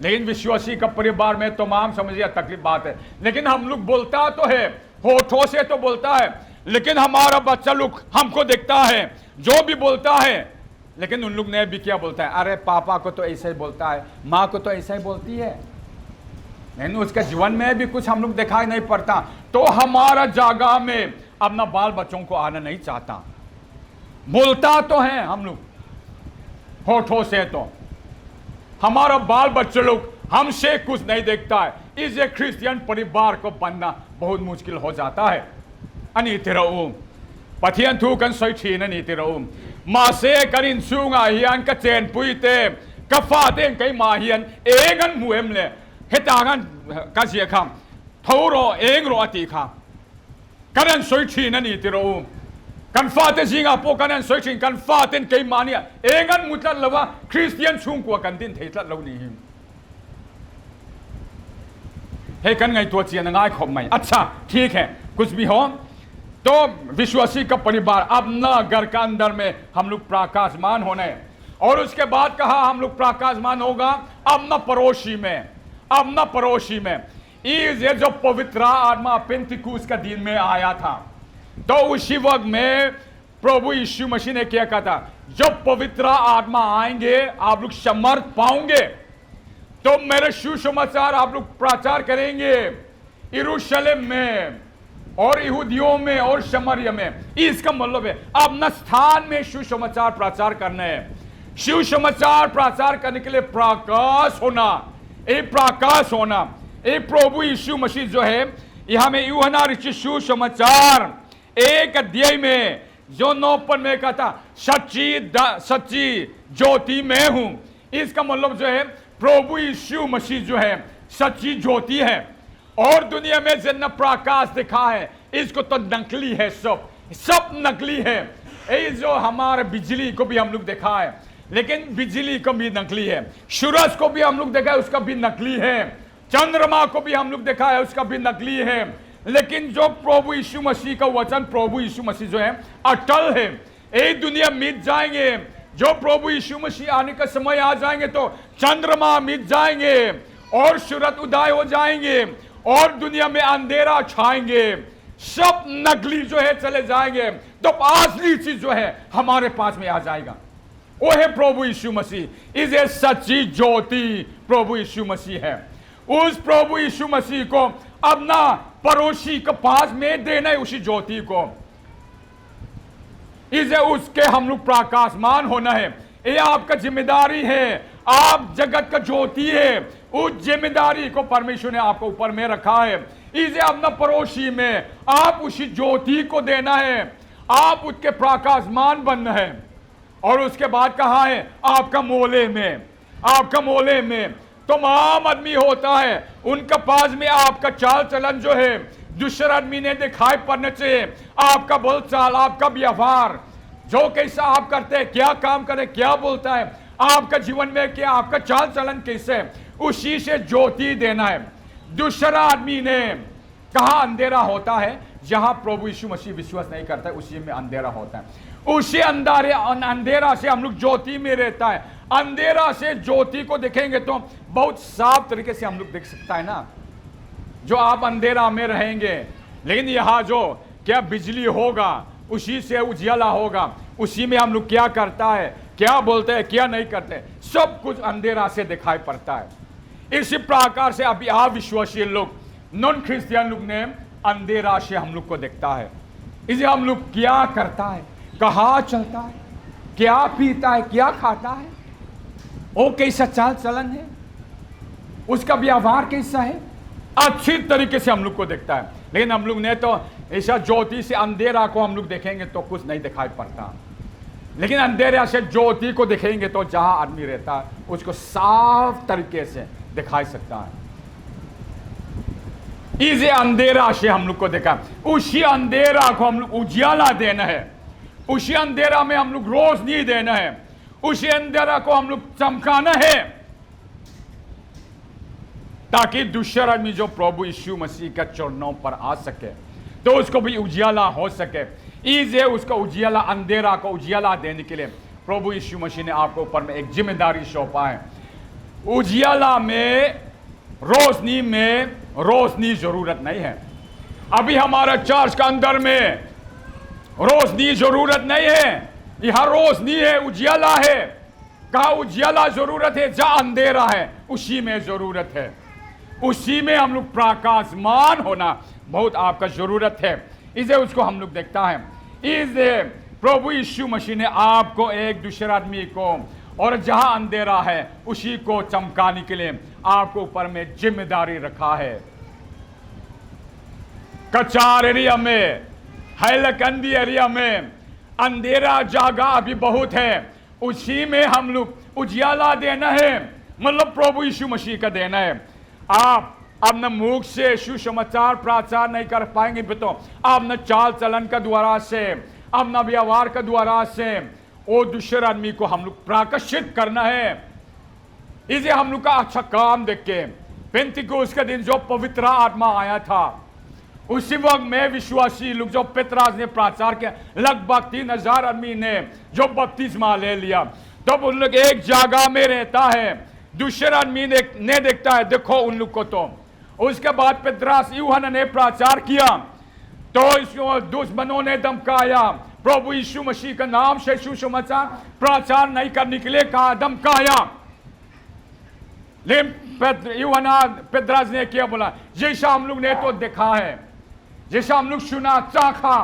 लेकिन विश्वासी का परिवार में तमाम समझिए तकलीफ बात है। लेकिन हम लोग बोलता तो है, होठों से तो बोलता है, लेकिन हमारा बच्चा लोग हमको देखता है जो भी बोलता है, लेकिन उन लोग ने भी क्या बोलता है? अरे पापा को तो ऐसा ही बोलता है, माँ को तो ऐसा ही बोलती है, लेकिन उसके जीवन में भी कुछ हम लोग दिखाई नहीं पड़ता। तो हमारा जगह में अपना बाल बच्चों को आना नहीं चाहता। बोलता तो है हम लोग होठों से, तो हमारा बाल बच्चे लोग हमसे कुछ नहीं देखता है। इसे क्रिश्चियन परिवार को बनना बहुत मुश्किल हो जाता है। अनितिरऊ पथियन थूकन सोइठीन अनितिरऊ मासे करिन सुंगा हियन का चेन पुइते कफाते कई माहियन एगन मुएमले हेतागन कासियखम थौरो एंगरो अतिखा करन सोइठीन अनितिरऊ कन्फाते जिंगा पो करन सोइठीन कन्फाते कई मानिया एगन मुतल लवा क्रिश्चियन सुंगको कंदिन थेतल लवनी हिम हे कन गई तो चियन गाय खोब मई। अच्छा ठीक है, कुछ भी हो तो विश्वासी का परिवार अपना घर का अंदर में हम लोग प्रकाशमान होने, और उसके बाद कहा हम लोग प्रकाशमान होगा अपना पड़ोसी में, अपना पड़ोसी में। ये जो पवित्र आत्मा पेंतिकुस्त का दिन में आया था, तो उसी वक्त में प्रभु यीशु मसीह ने क्या कहा था? जब पवित्र आत्मा आएंगे आप लोग समर्थ पाओगे, तो मेरे सुसमाचार आप लोग प्रचार करेंगे यरूशलेम में और यहूदियों में और शमरिया में। इसका मतलब है अपना स्थान में सुसमाचार प्रचार करना है। सुसमाचार प्रचार करने के लिए प्रकाश होना, एक प्रकाश होना। एक प्रभु यीशु मसीह जो है यहां में यूहन्ना रचित सुसमाचार 1 अध्याय में जो 9 पद में कहा था सच्ची ज्योति मैं हूं। इसका मतलब जो है प्रभु यीशु मसीह जो है सच्ची ज्योति है, और दुनिया में जितना प्रकाश दिखा है इसको तो नकली है, सब नकली है। ये जो हमारे बिजली को भी हम लोग देखा है, लेकिन बिजली को भी नकली है। सूरज को भी हम लोग देखा है, उसका भी नकली है। चंद्रमा को भी हम लोग देखा है, उसका भी नकली है। लेकिन जो प्रभु यीशु मसीह का वचन, प्रभु यीशु मसीह जो है अटल है। ये दुनिया मिट जाएंगे, जो प्रभु यीशु मसीह आने का समय आ जाएंगे तो चंद्रमा मिट जाएंगे और सूरज उदय हो जाएंगे और दुनिया में अंधेरा छाएंगे, सब नकली जो है चले जाएंगे, तो असली चीज जो है हमारे पास में आ जाएगा, वो है प्रभु यीशु मसीह। इसे सच्ची ज्योति प्रभु यीशु मसीह है। उस प्रभु यीशु मसीह को अपना पड़ोसी के पास में देना है, उसी ज्योति को। इसे उसके हम लोग प्रकाशमान होना है, ये आपका जिम्मेदारी है। आप जगत का ज्योति है, उस जिम्मेदारी को परमेश्वर ने आपको ऊपर में रखा है। इसे अपना पड़ोसी में आप उसी ज्योति को देना है, आप उसके प्रकाशमान बनना है। और उसके बाद कहा है आपका मोले में, आपका मोले में तमाम आदमी होता है, उनका पास में आपका चाल चलन जो है दूसरा आदमी ने दिखाई पड़ने से, आपका बोलचाल, आपका व्यवहार, जो कैसा आप करते हैं, क्या काम करें, क्या बोलता है, आपका जीवन में क्या, आपका चाल चलन कैसे, उसी से ज्योति देना है। दूसरा आदमी ने कहा अंधेरा होता है, जहां प्रभु यीशु मसीह विश्वास नहीं करता है उसी में अंधेरा होता है। उसी अंधेरा से हम लोग ज्योति में रहता है। अंधेरा से ज्योति को देखेंगे तो बहुत साफ तरीके से हम लोग देख सकता है ना, जो आप अंधेरा में रहेंगे। लेकिन यहाँ जो क्या बिजली होगा, उसी से उजियाला होगा, उसी में हम लोग क्या करता है, क्या बोलते हैं, क्या नहीं करते, सब कुछ अंधेरा से दिखाई पड़ता है। इसी प्रकार से अभी अविश्वासी लोग, नॉन क्रिश्चियन लोग ने अंधेरा से हम लोग को देखता है। इसे हम लोग क्या करता है, कहाँ चलता है, क्या पीता है, क्या खाता है, वो कैसा चाल चलन है, उसका व्यवहार कैसा है, अच्छी तरीके से हम लोग को देखता है। लेकिन हम लोग ने तो ऐसा ज्योति से अंधेरा को हम लोग देखेंगे तो कुछ नहीं दिखाई पड़ता, लेकिन अंधेरा से ज्योति को देखेंगे तो जहां आदमी रहता है उसको साफ तरीके से दिखाई सकता है। इसे अंधेरा से हम लोग को देखा, उसी अंधेरा को हम लोग उजियाला देना है, उसी अंधेरा में हम लोग रोशनी देना है, उसी अंधेरा को हम लोग चमकाना है, ताकि दूसरा आदमी जो प्रभु यीशु मसीह के चरणों पर आ सके तो उसको भी उजियाला हो सके। इसे उसको उजियाला, अंधेरा को उजियाला देने के लिए प्रभु यीशु मसीह ने आपको ऊपर में एक जिम्मेदारी सौंपा है। उजियाला में, रोशनी में रोशनी जरूरत नहीं है। अभी हमारा चर्च का अंदर में रोशनी जरूरत नहीं है, यहां रोशनी है, उजियाला है। कहा उजियाला जरूरत है, जहां अंधेरा है उसी में जरूरत है, उसी में हम लोग प्रकाशमान होना बहुत आपका जरूरत है। इसे उसको हम लोग देखता है। इसे प्रभु यीशु मसीह ने आपको एक दूसरे आदमी को और जहां अंधेरा है उसी को चमकाने के लिए आपको ऊपर में जिम्मेदारी रखा है। कचार एरिया में, हैलकंदी एरिया में अंधेरा जगह अभी बहुत है, उसी में हम लोग उजियाला देना है, मतलब प्रभु यीशु मसीह का देना है। आप अपने मुख से सुसमाचार प्रचार नहीं कर पाएंगे तो अपने चाल चलन का द्वारा से, अपना व्यवहार का द्वारा से वो दूसरे आदमी को हम लोग प्रकाशित करना है। इसे हम लोग का अच्छा काम देख के पेंतिकोस्त के दिन जो पवित्र आत्मा आया था, उसी वक्त में विश्वासी लोग जो पेतरास ने प्रचार किया, लगभग 3000 आदमी ने जो बपतिस्मा ले लिया। तब उन लोग एक जगह में रहता है, दूसरा आदमी ने देखता है, देखो उन लोग को। तो उसके बाद पेतरास यूहन्ना ने प्रचार किया तो इसको दुश्मनों ने धमकाया, प्रभु यीशु मसीह का नाम से सुसमाचार प्रचार नहीं करने के लिए कहा, धमकाया। लेकिन यूहन्ना पेतरास ने क्या बोला, जैसा हम लोग ने तो देखा है, जैसा हम लोग सुना, चाखा,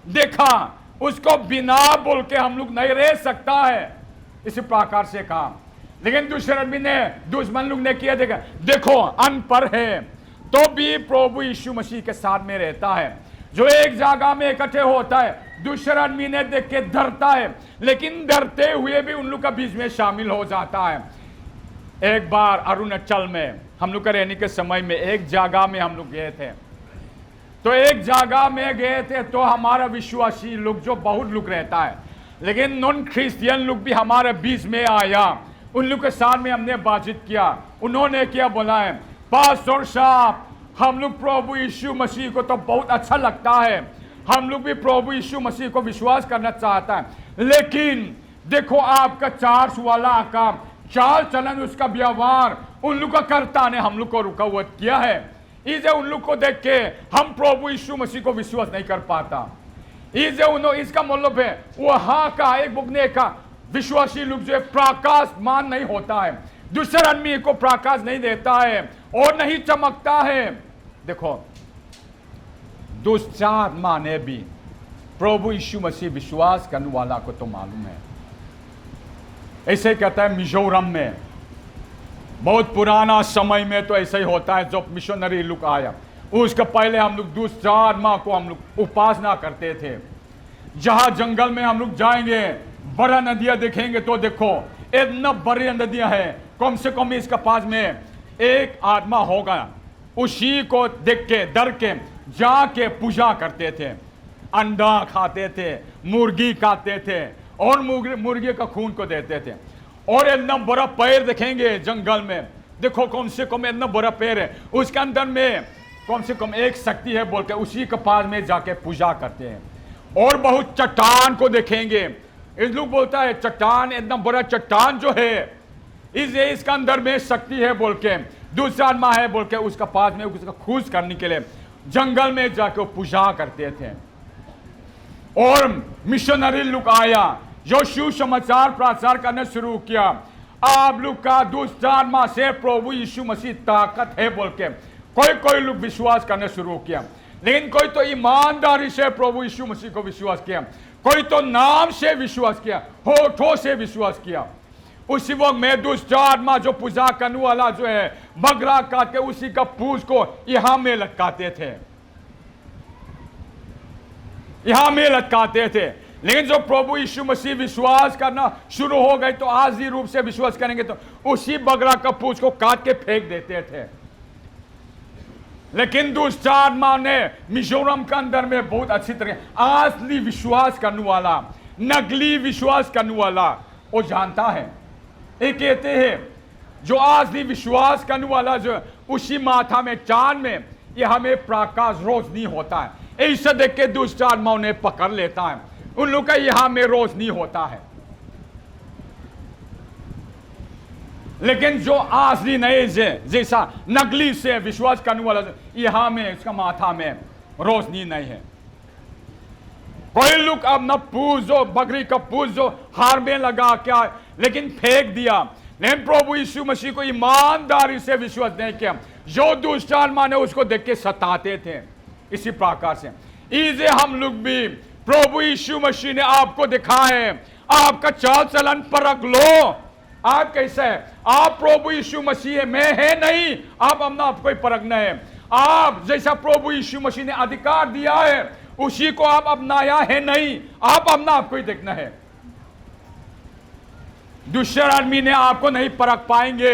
देखा, उसको बिना बोल के हम लोग नहीं रह सकता है, इसी प्रकार से कहा। लेकिन दूसरे आदमी ने, दुश्मन लोग ने किया, देखो अनपढ़ है तो भी प्रभु यीशु मसीह के साथ में रहता है, जो एक जगह में इकट्ठे होता है, दूसरे आदमी ने देख के डरता है, लेकिन डरते हुए भी उन लोग का बीच में शामिल हो जाता है। एक बार अरुणाचल में हम लोग का रहने के समय में एक जगह में हम लोग गए थे, तो एक जगह में गए थे, तो हमारा विश्वासी लोग जो बहुत लोग रहता है, लेकिन नॉन क्रिश्चियन लोग भी हमारे बीच में आया। उन लोग के साथ में हमने बातचीत किया। उन्होंने क्या बोला है, पास्टर साहब हम लोग प्रभु यीशु मसीह को तो बहुत अच्छा लगता है, हम लोग भी प्रभु यीशु मसीह को विश्वास करना चाहता है, लेकिन देखो आपका चार्ज वाला का चाल चलन, उसका व्यवहार उन लोग का करता ने हम लोग को रुकावट किया है। इसे उन लोग को देख के हम प्रभु यीशु मसीह को विश्वास नहीं कर पाता। इसे उन्होंने, इसका मतलब है वहां का एक बुकने का विश्वासी लोग जो है प्रकाशमान नहीं होता है, दूसरे आदमी को प्रकाश नहीं देता है और नहीं चमकता है। देखो दुष्ट आत्मा ने भी प्रभु यीशु मसीह विश्वास करने वाला को तो मालूम है। ऐसे कहता है मिजोरम में बहुत पुराना समय में तो ऐसा ही होता है, जब मिशनरी लोग आया उसके पहले हम लोग दुष्ट आत्मा को हम लोग उपासना करते थे। जहां जंगल में हम लोग जाएंगे, बड़ा नदियां देखेंगे तो देखो इतना बड़ी नदियां हैं, कम से कम इसके पास में एक आत्मा होगा, उसी को देख के डर के जाके पूजा करते थे, अंडा खाते थे, मुर्गी खाते थे और मुर्गी का खून को देते थे। और इतना बड़ा पैर देखेंगे जंगल में, देखो कम से कम इतना बड़ा पैर है, उसके अंदर में कम से कम एक शक्ति है बोल के उसी के पास में जाके पूजा करते हैं। और बहुत चट्टान को देखेंगे, इस लोग बोलता है चट्टान, इतना बड़ा चट्टान जो है इसके अंदर में शक्ति है बोल के, दूसरा आत्मा है बोल के उसका पास में उसका खुश करने के लिए जंगल में जाके पूजा करते थे। और मिशनरी लोग आया जो शिव समाचार प्रचार करना शुरू किया, आप लोग का दुष्ट आत्मा से प्रभु यीशु मसीह ताकत है बोल के कोई लोग विश्वास करना शुरू किया। लेकिन कोई तो ईमानदारी से प्रभु यीशु मसीह को विश्वास किया, कोई तो नाम से विश्वास किया, होठों से विश्वास किया। उसी वक्त में दुष्ट आत्मा जो पूजा करने वाला जो है बकरा काट के उसी का पूंछ को यहां में लटकाते थे, यहां में लटकाते थे। लेकिन जो प्रभु यीशु मसीह विश्वास करना शुरू हो गए तो आजी रूप से विश्वास करेंगे तो उसी बकरा का पूंछ को काट के फेंक देते थे। लेकिन दुष्ट आत्मा ने मिजोरम के अंदर में बहुत अच्छी तरह असली विश्वास करने वाला, नकली विश्वास करने वाला वो जानता है। ये कहते हैं जो असली विश्वास करने वाला जो उसी माथा में चांद में ये हमें प्रकाश रोशनी होता है, ऐसे देख के दुष्ट आत्मा उन्हें पकड़ लेता है, उन लोग का यहां में रोशनी होता है। लेकिन जो असली नहीं जैसा नकली से विश्वास करने वाला यहां में उसका माथा में रोशनी नहीं है। कोई लोग अपना पूंछ जो बकरी का पूंछ जो हार में लगा क्या लेकिन फेंक दिया, लेकिन प्रभु यीशु मसीह को ईमानदारी से विश्वास नहीं किया। जो दुष्ट आत्मा ने उसको देख के सताते थे, इसी प्रकार से इसे हम लोग भी प्रभु यीशु मसीह ने आपको दिखा है, आपका चाल चलन परख लो, आप कैसे है, आप प्रभु यीशु मसीह में है नहीं, आप अपना आपको ही परखना है। आप जैसा प्रभु यीशु मसीह ने अधिकार दिया है उसी को आप अपनाया है नहीं, आप अपना आपको ही देखना है। दूसरे आदमी ने आपको नहीं परख पाएंगे।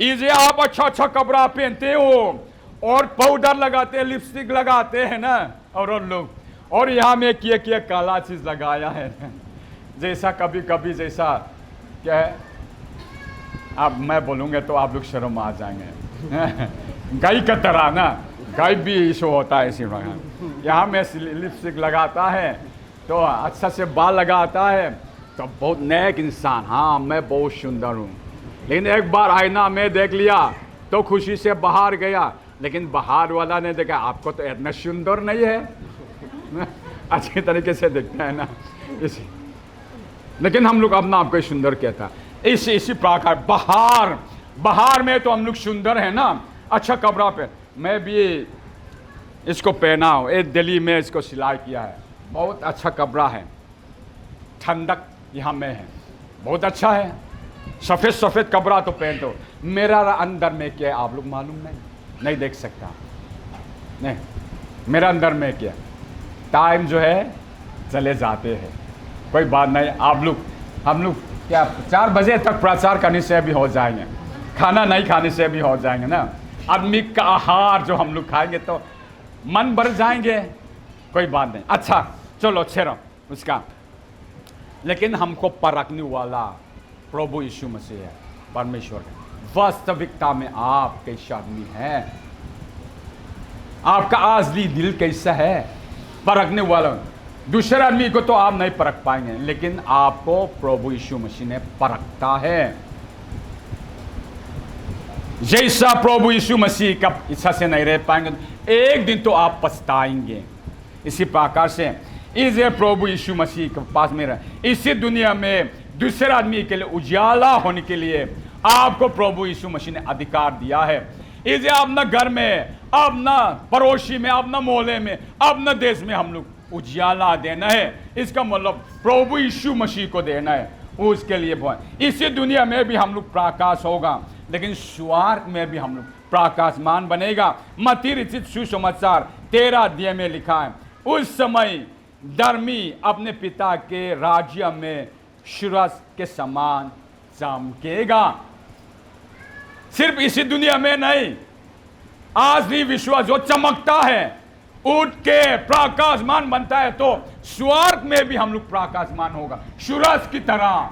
इसे आप अच्छा कपड़ा पहनते हो और पाउडर लगाते हैं, लिपस्टिक लगाते हैं ना, और लोग और यहाँ में किए काला चीज लगाया है जैसा कभी कभी जैसा क्या है, अब मैं बोलूँगा तो आप लोग शर्म आ जाएंगे गाय का तरह ना, गाय भी इशू होता है इसी प्रकार। यहाँ में लिपस्टिक लगाता है तो अच्छा से बाल लगाता है तो बहुत नेक इंसान, हाँ मैं बहुत सुंदर हूँ। लेकिन एक बार आईना में देख लिया तो खुशी से बाहर गया, लेकिन बाहर वाला ने देखा आपको तो इतना सुंदर नहीं है अच्छी तरीके से देखते हैं ना इसी, लेकिन हम लोग अपना आपको सुंदर कहता। इसी प्रकार बाहर में तो हम लोग सुंदर है ना, अच्छा कपड़ा पे। मैं भी इसको पहना हूँ, एक दिल्ली में इसको सिलाई किया है, बहुत अच्छा कपड़ा है, ठंडक यहाँ में है, बहुत अच्छा है। सफ़ेद कपड़ा तो पहन दो, मेरा अंदर में क्या है आप लोग मालूम नहीं देख सकता, नहीं मेरा अंदर में क्या। टाइम जो है चले जाते हैं, कोई बात नहीं। आप लोग हम लोग क्या 4 बजे तक प्रचार करने से भी हो जाएंगे, खाना नहीं खाने से भी हो जाएंगे ना। आदमी का आहार जो हम लोग खाएंगे तो मन भर जाएंगे, कोई बात नहीं, अच्छा चलो छेड़ो उसका। लेकिन हमको परखने वाला प्रभु यीशु मसीह है, परमेश्वर है। वास्तविकता में आप कैसे आदमी है, आपका असली दिल कैसा है, परखने वाला। दूसरे आदमी को तो आप नहीं परख पाएंगे, लेकिन आपको प्रभु यीशु मसीह ने परखता है। जैसा प्रभु यीशु मसीह का इच्छा से नहीं रह पाएंगे, एक दिन तो आप पछताएंगे। इसी प्रकार से इस प्रभु यीशु मसीह के पास में रहे, इसी दुनिया में दूसरे आदमी के लिए उजाला होने के लिए आपको प्रभु यीशु मसीह ने अधिकार दिया है। इसे अपना घर में, अपना पड़ोसी में, अपना मोहल्ले में, अपना देश में हम लोग उजाला देना है। इसका मतलब प्रभु यीशु मसीह को देना है, उसके लिए बहुत। इसी दुनिया में भी हम लोग प्रकाश होगा, लेकिन स्वर्ग में भी हम लोग प्रकाशमान बनेगा। मत्ती रचित सुसमाचार 13 अध्याय में लिखा है, उस समय धर्मी अपने पिता के राज्य में सूरज के समान चमकेगा। सिर्फ इसी दुनिया में नहीं, आज भी विश्वास जो चमकता है, उठ के प्रकाशमान बनता है, तो स्वर्ग में भी हम लोग प्रकाशमान होगा सूरज की तरह।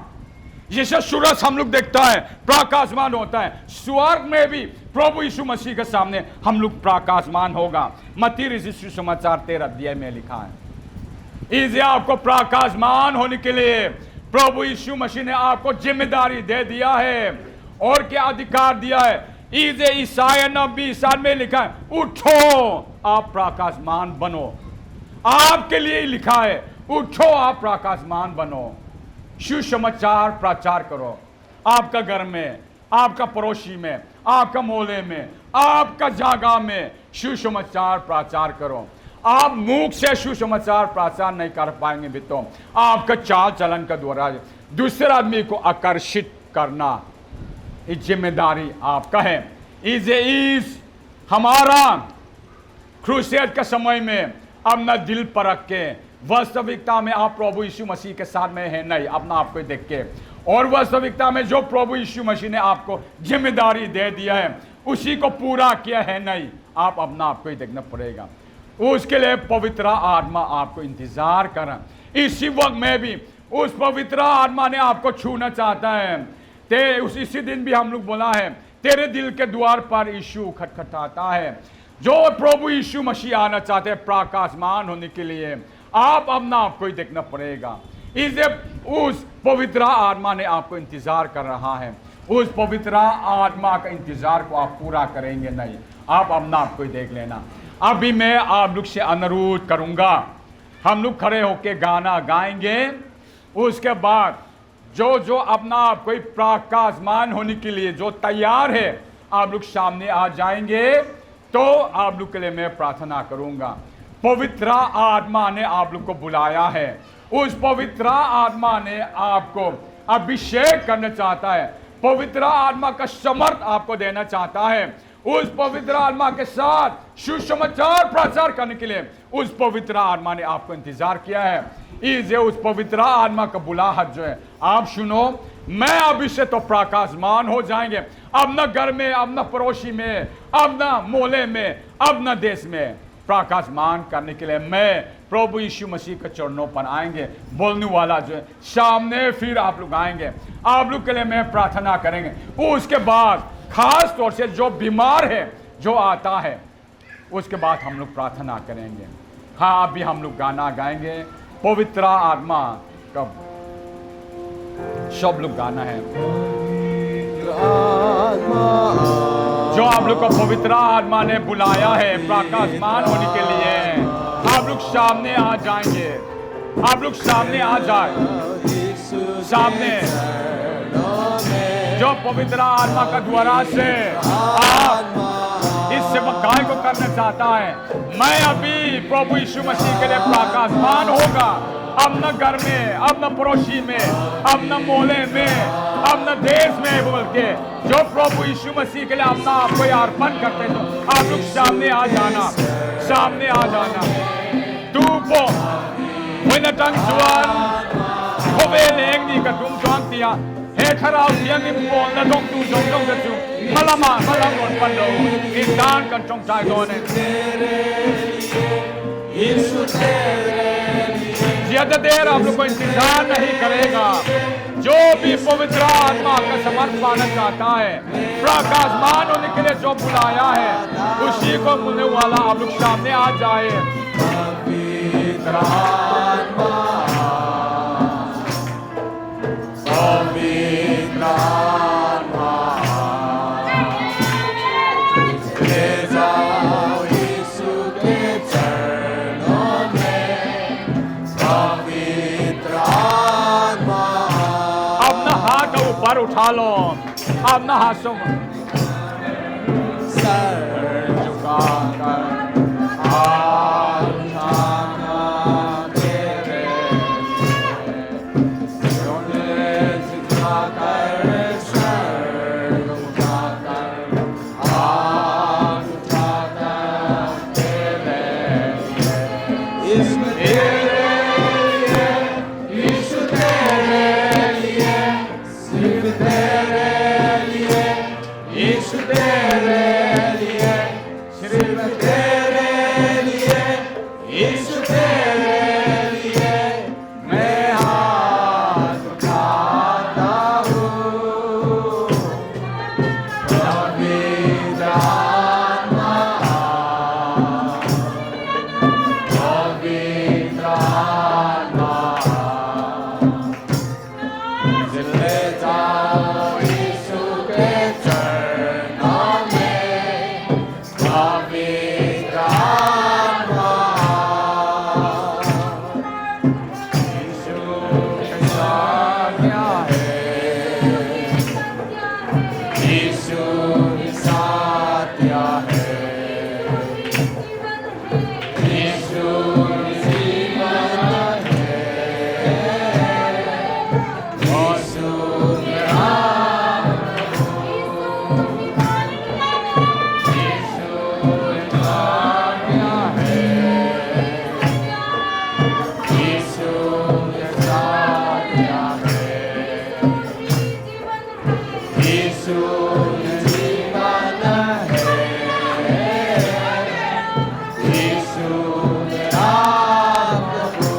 जैसे सूरज हम लोग देखता है प्रकाशमान होता है, स्वर्ग में भी प्रभु यीशु मसीह के सामने हम लोग प्रकाशमान होगा। मत्ती रचित सुसमाचार 13 अध्याय में लिखा है। इसे आपको प्रकाशमान होने के लिए प्रभु यीशु मसीह ने आपको जिम्मेदारी दे दिया है, और क्या अधिकार दिया है। इसे ईसाया 90 साल में लिखा है, उठो आप प्रकाशमान बनो। आपके लिए ही लिखा है, उठो आप प्रकाशमान बनो, सुसमाचार प्रचार करो। आपका घर में, आपका पड़ोसी में, आपका मोहल्ले में, आपका जगह में सुसमाचार प्रचार करो। आप मुख से सुसमाचार प्रचार नहीं कर पाएंगे भी तो आपका चाल चलन का द्वारा दूसरे आदमी को आकर्षित करना, ये जिम्मेदारी आपका है। इस हमारा क्रूसेड के समय में अपना दिल परख के, वास्तविकता में आप प्रभु यीशु मसीह के साथ में है नहीं, अपना आपको देख के, और वास्तविकता में जो प्रभु यीशु मसीह ने आपको जिम्मेदारी दे दिया है उसी को पूरा किया है नहीं, आप अपना आपको ही देखना पड़ेगा। उसके लिए पवित्र आत्मा आपको इंतजार कर रहा है। इसी वक्त में भी उस पवित्र आत्मा ने आपको छूना चाहता है। इसी दिन भी हम लोग बोला है, तेरे दिल के द्वार पर यीशु खटखटाता है। जो प्रभु यीशु मसीह आना चाहते हैं प्रकाशमान होने के लिए, आप अपना आपको ही देखना पड़ेगा। इसे उस पवित्र आत्मा ने आपको इंतजार कर रहा है। उस पवित्र आत्मा का इंतजार को आप पूरा करेंगे नहीं, आप अपना आपको ही देख लेना। अभी मैं आप लोग से अनुरोध करूंगा, हम लोग खड़े होके गाना गाएंगे। उसके बाद जो जो अपना आप कोई प्रकाशमान होने के लिए जो तैयार है, आप लोग सामने आ जाएंगे, तो आप लोग के लिए मैं प्रार्थना करूंगा। पवित्र आत्मा ने आप लोग को बुलाया है, उस पवित्र आत्मा ने आपको अभिषेक करना चाहता है, पवित्र आत्मा का समर्थ आपको देना चाहता है। उस पवित्र आत्मा के साथ सुसमाचार प्रचार करने के लिए उस पवित्र आत्मा ने आपको इंतजार किया है। इसे उस पवित्र आत्मा का बुलाहट जो है आप सुनो। मैं अभी से तो प्रकाशमान हो जाएंगे, अपना घर में, अपना पड़ोसी में, अपना मोहल्ले में, अपना देश में प्रकाशमान करने के लिए मैं प्रभु यीशु मसीह के चरणों पर आएंगे। बोलने वाला जो है सामने फिर आप लोग आएंगे, आप लोग के लिए मैं प्रार्थना करेंगे। उसके बाद खास तौर से जो बीमार है, जो आता है, उसके बाद हम लोग प्रार्थना करेंगे। हाँ, अभी हम लोग गाना गाएंगे पवित्र आत्मा का, सब लोग गाना है। जो आप लोग को पवित्र आत्मा ने बुलाया है प्रकाशमान होने के लिए, आप लोग सामने आ जाएंगे। आप लोग सामने आ जाए, सामने जो पवित्र आत्मा का द्वारा से आप इस सेवकाई को करना चाहता है। मैं अभी प्रभु यीशु मसीह के लिए प्रकाशमान होगा, अपना घर में, अपना पड़ोसी में, अपना मोहल्ले में, अपना देश में बोल के जो प्रभु यीशु मसीह के लिए अपना आपको अर्पण करते हैं, तो आप लोग सामने आ जाना, सामने आ जाना। तूपो विनतंग जुआन होवे लेंगी का तुम स्वांतिया हे खराउ दिया निम्बो न दोंग तू जोंग जोंग जचू मलामा मलाम वन पंडो इंसान का चोंग चाय दोने यीशु तेरे लिए ज्यादा देर आप लोग को इंतजार नहीं करेगा। जो भी पवित्र आत्मा का समर्थ पाना चाहता है, प्रकाशमान होने के लिए जो बुलाया है, उसी को मिलने वाला आप लोग सामने आ जाए। पवित्र आत्मा पवित्र आत्मा ले जाओ यीशु के चरणों में। पवित्र आत्मा अपना हाथ ऊपर उठा लो, अपना हाथों सर झुकाकर हाथ उठाना तेरे झुकाकर सर उठाकर हाथ उठाकर तेरे यीशु तेरे लिए, यीशु तेरे लिए, सिर्फ तेरे लिए, यीशु तेरे लिए, सिर्फ तेरे लिए, यीशु तेरे लिए मैं हाथ उठाता हूँ। पवित्र आत्मा पवित्र आत्मा ले जाओ यीशु के चरणों में। पवित्र आत्मा यीशु के साथ क्या है, यीशु के साथ क्या है, यीशु जीवन है, यीशु मेरा यीशु मेरा क्या है, यीशु के साथ क्या है, यीशु जीवन है, यीशु मेरा प्रभु।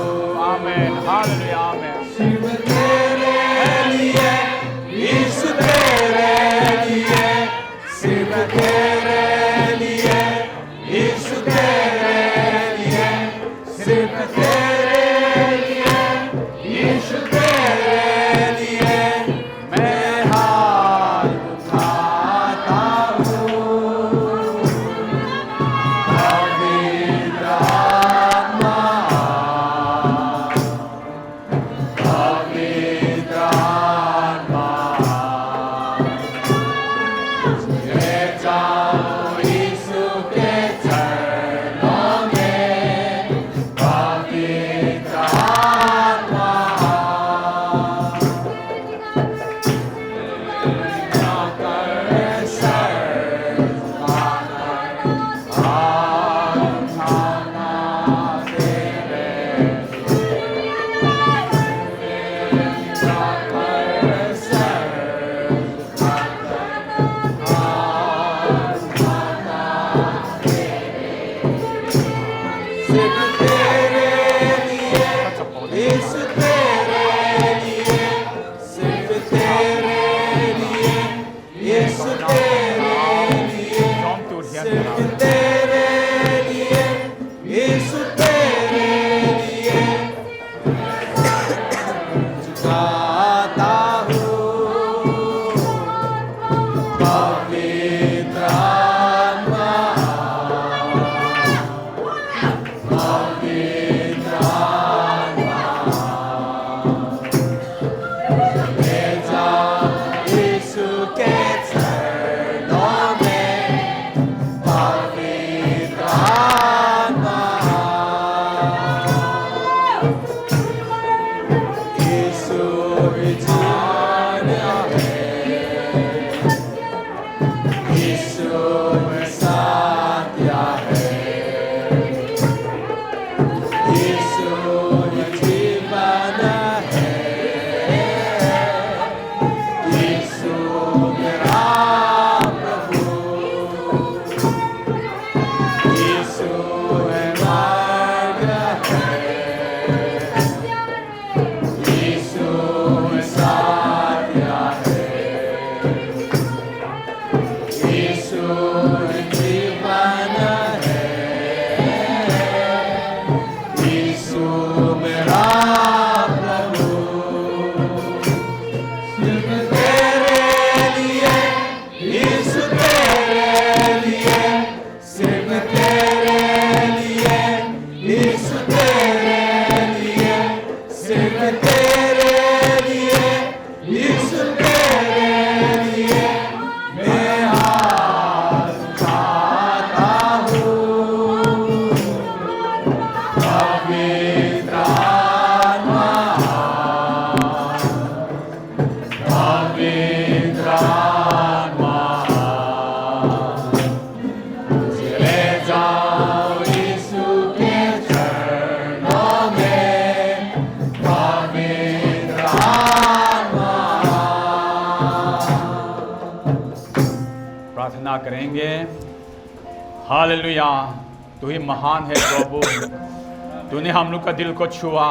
आमेन, हालेलुया, आमेन। सिर्फ तेरे लिए, यीशु तेरे लिए, सिर्फ तेरे लिए, यीशु तेरे लिए, सिर्फ तेरे लिए, यीशु तेरे लिए मैं हाथ उठाता हूँ। पवित्र आत्मा पवित्र आत्मा ले जाओ यीशु के चरणों में। पवित्र आत्मा झुकाकर सर झुकाकर हाथ उठाना तेरे झुकाकर सर झुकाकर हाथ उठाना सिर्फ तेरे लिए, यीशु तेरे लिए, सिर्फ तेरे लिए, यीशु तेरे लिए, सिर्फ तेरे लिए, यीशु तेरे लिए झुकाता हूँ। पवित्र आत्मा पवित्र आत्मा ले जाओ यीशु के चरणों में। करेंगे। हालेलुया, तू ही महान है प्रभु, तूने हम लोग का दिल को छुआ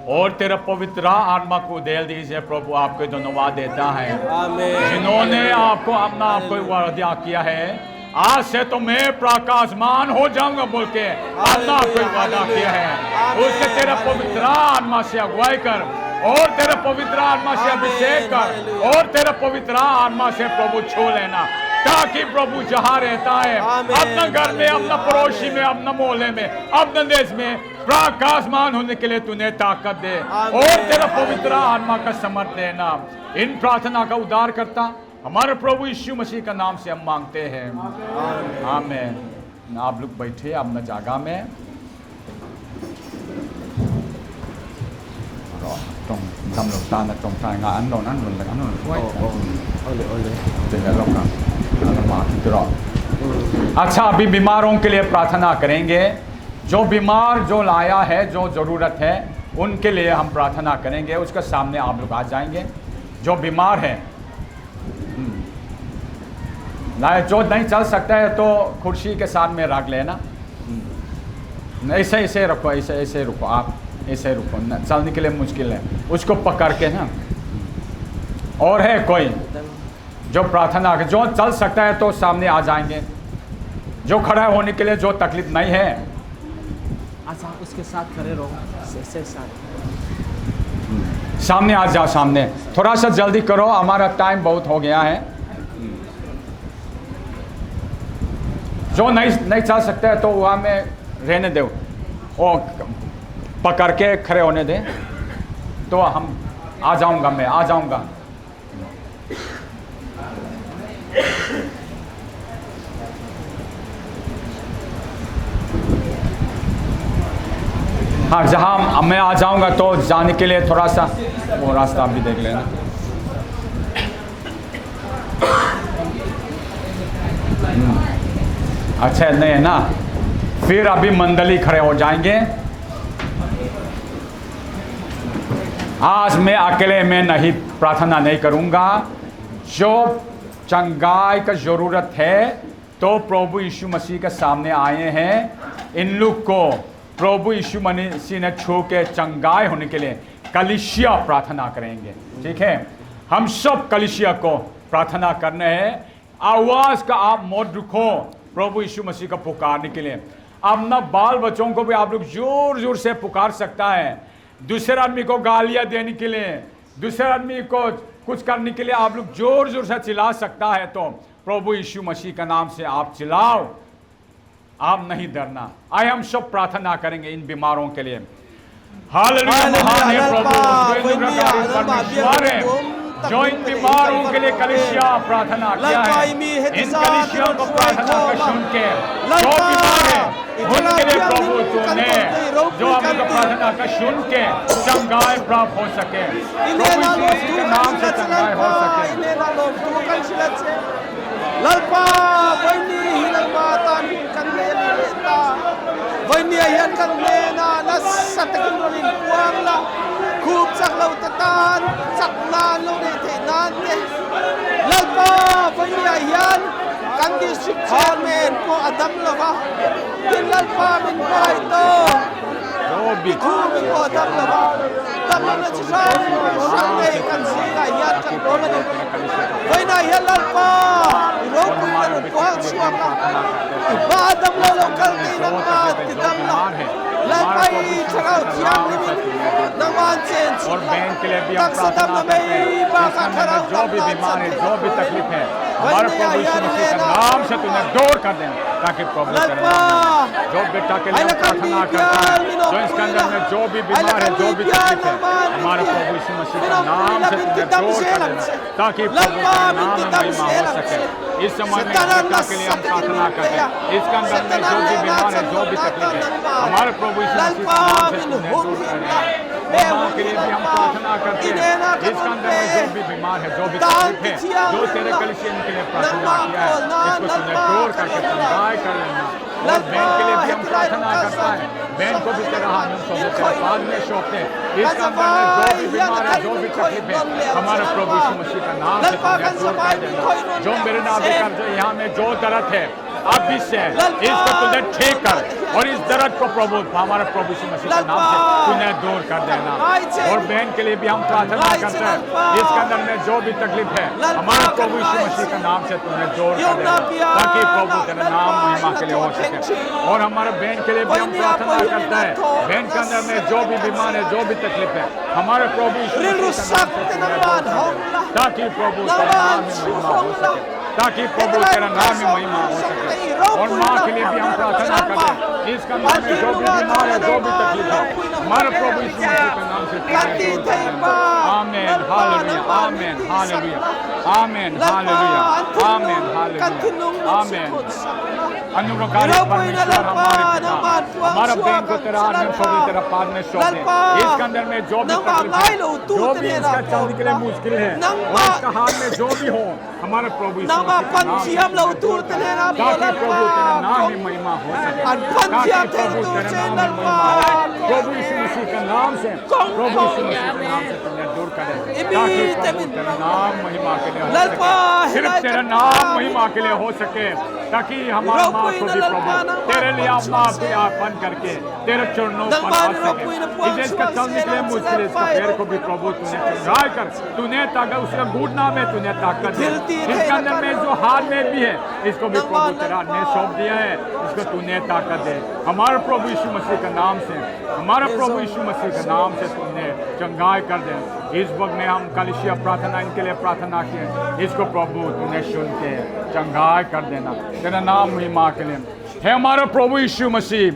और तेरा पवित्र आत्मा को दे दीजिए प्रभु। आपको धन्यवाद देता है आमीन। जिन्होंने आपको अपना आपको वादा किया है, आज से तो मैं प्रकाशमान हो जाऊंगा बोल के अपना आपको वादा किया है। उसके तेरा पवित्र आत्मा से अगुवाई कर और तेरे पवित्र आत्मा से अभिषेक कर और तेरे पवित्र आत्मा से प्रभु छू लेना, ताकि प्रभु जहां रहता है अपना घर में, अपना पड़ोसी में, अपना मोहल्ले में, अपने देश में प्रकाशमान होने के लिए तूने ताकत दे और तेरा पवित्र आत्मा का समर्थ देना। इन प्रार्थना का उद्धार करता हमारे प्रभु यीशु मसीह का नाम से हम मांगते हैं, आमीन। आप लोग बैठे अपना जगह में। अच्छा, अभी बीमारों के लिए प्रार्थना करेंगे। जो बीमार जो लाया है, जो ज़रूरत है, उनके लिए हम प्रार्थना करेंगे। उसके सामने आप लोग आ जाएंगे। जो बीमार है, जो नहीं चल सकता है तो कुर्सी के साथ में रख लेना। ऐसे ऐसे रखो, ऐसे ऐसे रुको, आप ऐसे रुको, चलने के लिए मुश्किल है, उसको पकड़ के ना। और है कोई जो प्रार्थना, जो चल सकता है तो सामने आ जाएंगे। जो खड़ा होने के लिए जो तकलीफ नहीं है, अच्छा उसके साथ खड़े रहो, से सामने आ जाओ। सामने थोड़ा सा जल्दी करो, हमारा टाइम बहुत हो गया है। जो नहीं चल सकता है तो वहाँ में रहने दो और पकड़ के खड़े होने दे, तो हम आ जाऊंगा, मैं आ जाऊंगा। हाँ, जहाँ मैं आ जाऊंगा तो जाने के लिए थोड़ा सा वो रास्ता भी देख लेना। अच्छा नहीं है ना, फिर अभी मंडली खड़े हो जाएंगे। आज मैं अकेले में नहीं प्रार्थना नहीं करूंगा। जो चंगाई का जरूरत है तो प्रभु यीशु मसीह के सामने आए हैं, इन लोग को प्रभु यीशु मसीह ने छू के चंगाई होने के लिए कलीसिया प्रार्थना करेंगे। ठीक है, हम सब कलीसिया को प्रार्थना करने हैं। आवाज का आप मौत रखो प्रभु यीशु मसीह को पुकारने के लिए। अपना बाल बच्चों को भी आप लोग जोर जोर से पुकार सकता है। दूसरे आदमी को गालियां देने के लिए, दूसरे आदमी को कुछ करने के लिए आप लोग जोर जोर से चिल्ला सकता है। तो प्रभु यीशु मसीह का नाम से आप चिल्लाओ, आप नहीं डरना। आइए हम सब प्रार्थना करेंगे इन बीमारों के लिए। हालेलुया, महान है प्रभु, परमेश्वर है जो इन बीमारों के लिए कलीसिया प्रार्थना किया है। इन कलीसियों को प्रार्थना को सुन के जो बीमार है उनके लिए प्रभु तूने जो हम लोग प्रार्थना का सुन के चंगाई प्राप्त हो सके, प्रभु यीशु के नाम से चंगाई हो सके। lalpa boini hilma tan kanne ta boini ayan kanne na nasatakin rin puang la khub sak lau tatan sak na lo de the nan te lalpa boini ayan kan district chairman ko adam lova din lalpa min bai to Robi khu min ko adam lova tam na chai shang nei kan si la yan kan ko la boini ayan lalpa रोटी में बहुत शुक्र इबादत में local की नमाज किदम लपाई चढ़ाओ थियाम नमाज से और बैंक के लिए भी हम प्रार्थना करते हैं। जो भी बीमार है, जो भी तकलीफ है, हमारे प्रभु यीशु मसीह के नाम से तूने दूर कर देना, ताकि प्रभु जो बेटा के लिए प्रार्थना करता है, जो इसके अंदर में जो भी बीमार है, जो भी तकलीफ है, हमारे प्रभु यीशु मसीह के नाम से तूने दूर कर देना, ताकि प्रभु का नाम में महिमा हो सके। इस समय में बेटा के लिए हम प्रार्थना करते हैं। इसके अंदर में जो भी बीमार है, जो भी तकलीफ है, हमारे प्रभु यीशु मसीह के नाम से तूने दूर कर देना। माँ के लिए भी हम प्रार्थना करते हैं। इसके अंदर में जो भी बीमार है, जो भी तकलीफ है, जो तेरे कलीसिया के लिए प्रार्थना किया है, इसको तूने दूर करके चंगाई कर लेना। और बैंक के लिए भी हम प्रार्थना करता है, बहन को भी तेरा हाथ में सौंपे, तेरे पास में सौंपते हैं। इसके अंदर में जो भी बीमार है, जो भी तकलीफ है, हमारे प्रभु यीशु मसीह का नाम से तुमने दूर कर देना। जो मेरे नाम पे कर जो यहाँ में जो दर्द है, अब इससे इसको तुझे ठीक कर, और इस दर्द को प्रभु हमारे प्रभु यीशु मसीह के नाम से तुझे दूर कर देना। और बहन के लिए भी हम प्रार्थना करते हैं, इसके अंदर में जो भी तकलीफ है, हमारे प्रभु यीशु मसीह के नाम से तुझे दूर कर देना, ताकि प्रभु तेरा नाम महिमा के लिए हो सके। और हमारे बहन के लिए भी हम प्रार्थना करते हैं, बहन के अंदर में जो भी बीमार है, जो भी तकलीफ है, हमारे प्रभु यीशु मसीह के नाम से तुझे दूर कर देना, ताकि प्रभु तेरा नाम में महिमा हो सके, ताकि प्रभु तेरा नाम में महिमा हो सके। और माँ के लिए भी हम प्रार्थना करते हैं, इसके अंदर में जो भी बीमार है, जो भी तकलीफ है, हमारे प्रभु यीशु मसीह के नाम से दूर कर देना। आमीन, हालेलुया, आमीन, हालेलुया, आमीन, हालेलुया, आमीन, हालेलुया, आमीन। अनुग्रहकारी परमेश्वर हमारे पिता, हमारा बहन को तेरा हाथ में सौंपे, तेरा पाद में सौंपे। इसके अंदर में जो भी तकलीफ है, जो भी इसका चलने के लिए मुश्किल है, और इसका हाथ में जो भी हो, हमारे प्रभु यीशु मसीह के नाम से ताकि प्रभु तेरा नाम में महिमा हो सके, ताकि प्रभु तेरा नाम में महिमा हो। प्रभु यीशु मसीह के नाम से, प्रभु यीशु मसीह के नाम से तुमने दूर करे, ताकि प्रभु तेरा नाम महिमा के लिए हो सके, सिर्फ तेरा नाम महिमा के लिए हो सके, ताकि हमारा माँ को भी प्रभु तेरे लिए अपना बन करके तेरे चरणों पर आ सके। इसका चलने के लिए मुश्किल, इसका पैर को भी प्रभु तूने चंगाई कर, तूने ताकत उसका घुटना में तूने ताकत दे, इसके अंदर में जो हाथ में भी है, इसको भी प्रभु तेरा ने सौंप दिया है, इसको तूने ताकत दे। हमारे प्रभु यीशु मसीह के नाम से, हमारे प्रभु यीशु मसीह के नाम से तूने चंगाई कर दे। इस वक्त में हम कलीसिया प्रार्थना इनके लिए प्रार्थना किए, इसको प्रभु तूने सुन के चंगाई कर देना, तेरा नाम महिमा के लिए है। हमारा प्रभु यीशु मसीह,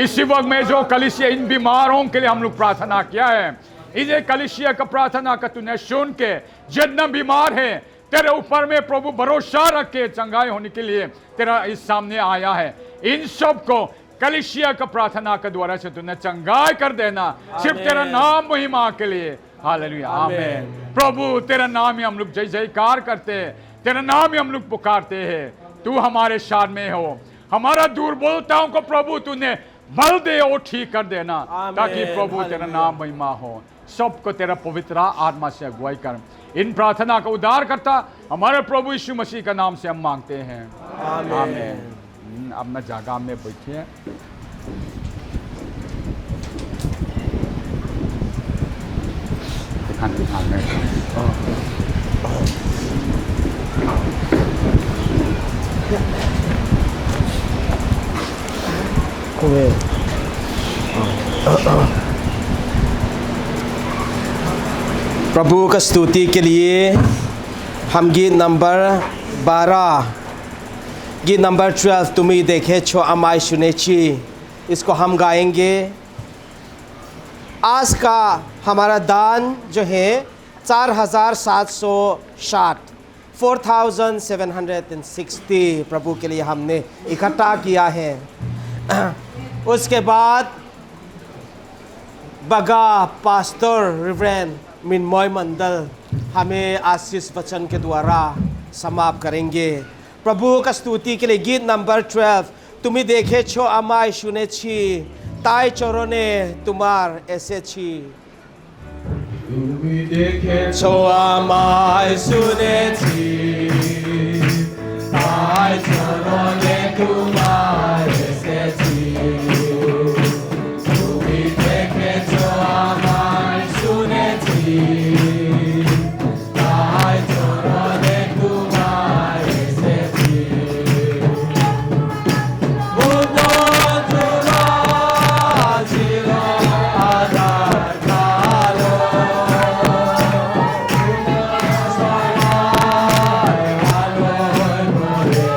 इसी वक्त में जो कलीसिया इन बीमारों के लिए हम लोग प्रार्थना किया है, इसे कलीसिया का प्रार्थना का तूने सुन के जितना बीमार है, तेरे ऊपर में प्रभु भरोसा रख के चंगाई होने के लिए तेरा इस सामने आया है। इन सब को कलीसिया का प्रार्थना के द्वारा से तूने चंगाई कर देना, सिर्फ तेरा नाम महिमा के लिए। हालेलुया, आमीन। प्रभु तेरा नाम ही हम लोग जय जयकार करते हैं, तेरा नाम ही हम लोग पुकारते हैं। तू हमारे साथ में हो, हमारा दुर्बलताओं को प्रभु तूने बल दे और ठीक कर देना, ताकि प्रभु तेरा नाम महिमा हो। सबको तेरा पवित्र आत्मा से अगुवाई कर। इन प्रार्थना का उद्धार करता हमारे प्रभु यीशु मसीह का नाम से हम मांगते हैं, आमीन। अब मैं जगह में बैठिए। प्रभु का स्तुति के लिए हम गीत नंबर 12, गीत नंबर 12 तुम्हें देखे छो अमाय सुनेची, इसको हम गाएंगे। आज का हमारा दान जो है 4760 4760 प्रभु के लिए हमने इकट्ठा किया है। उसके बाद बगा पास्टर रिवरेंड मिन्मय मंडल हमें आशीष वचन के द्वारा समाप्त करेंगे। प्रभु का स्तुति के लिए गीत नंबर 12 तुम्हें देखे छो अमाय सुने छी, ताई चरोने तुम्हार ऐसे छी। तुम्हें देखे छो अमाय सुने छी, ताई चरोने तुम्हार ऐसे छी। तुम्हें देखे छो अमाय सुने छी, ताई चरोने तुम्हार ऐसे छी। बुद्धो जुला जीवा आधार कालो, स्वाय हालोय मोरे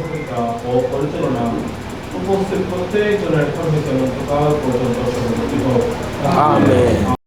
সহযোগিতা ও পরিচালনা উপস্থিত প্রত্যেকজনের কর্মী পর্যন্ত সর্বতি হোক। আমেন।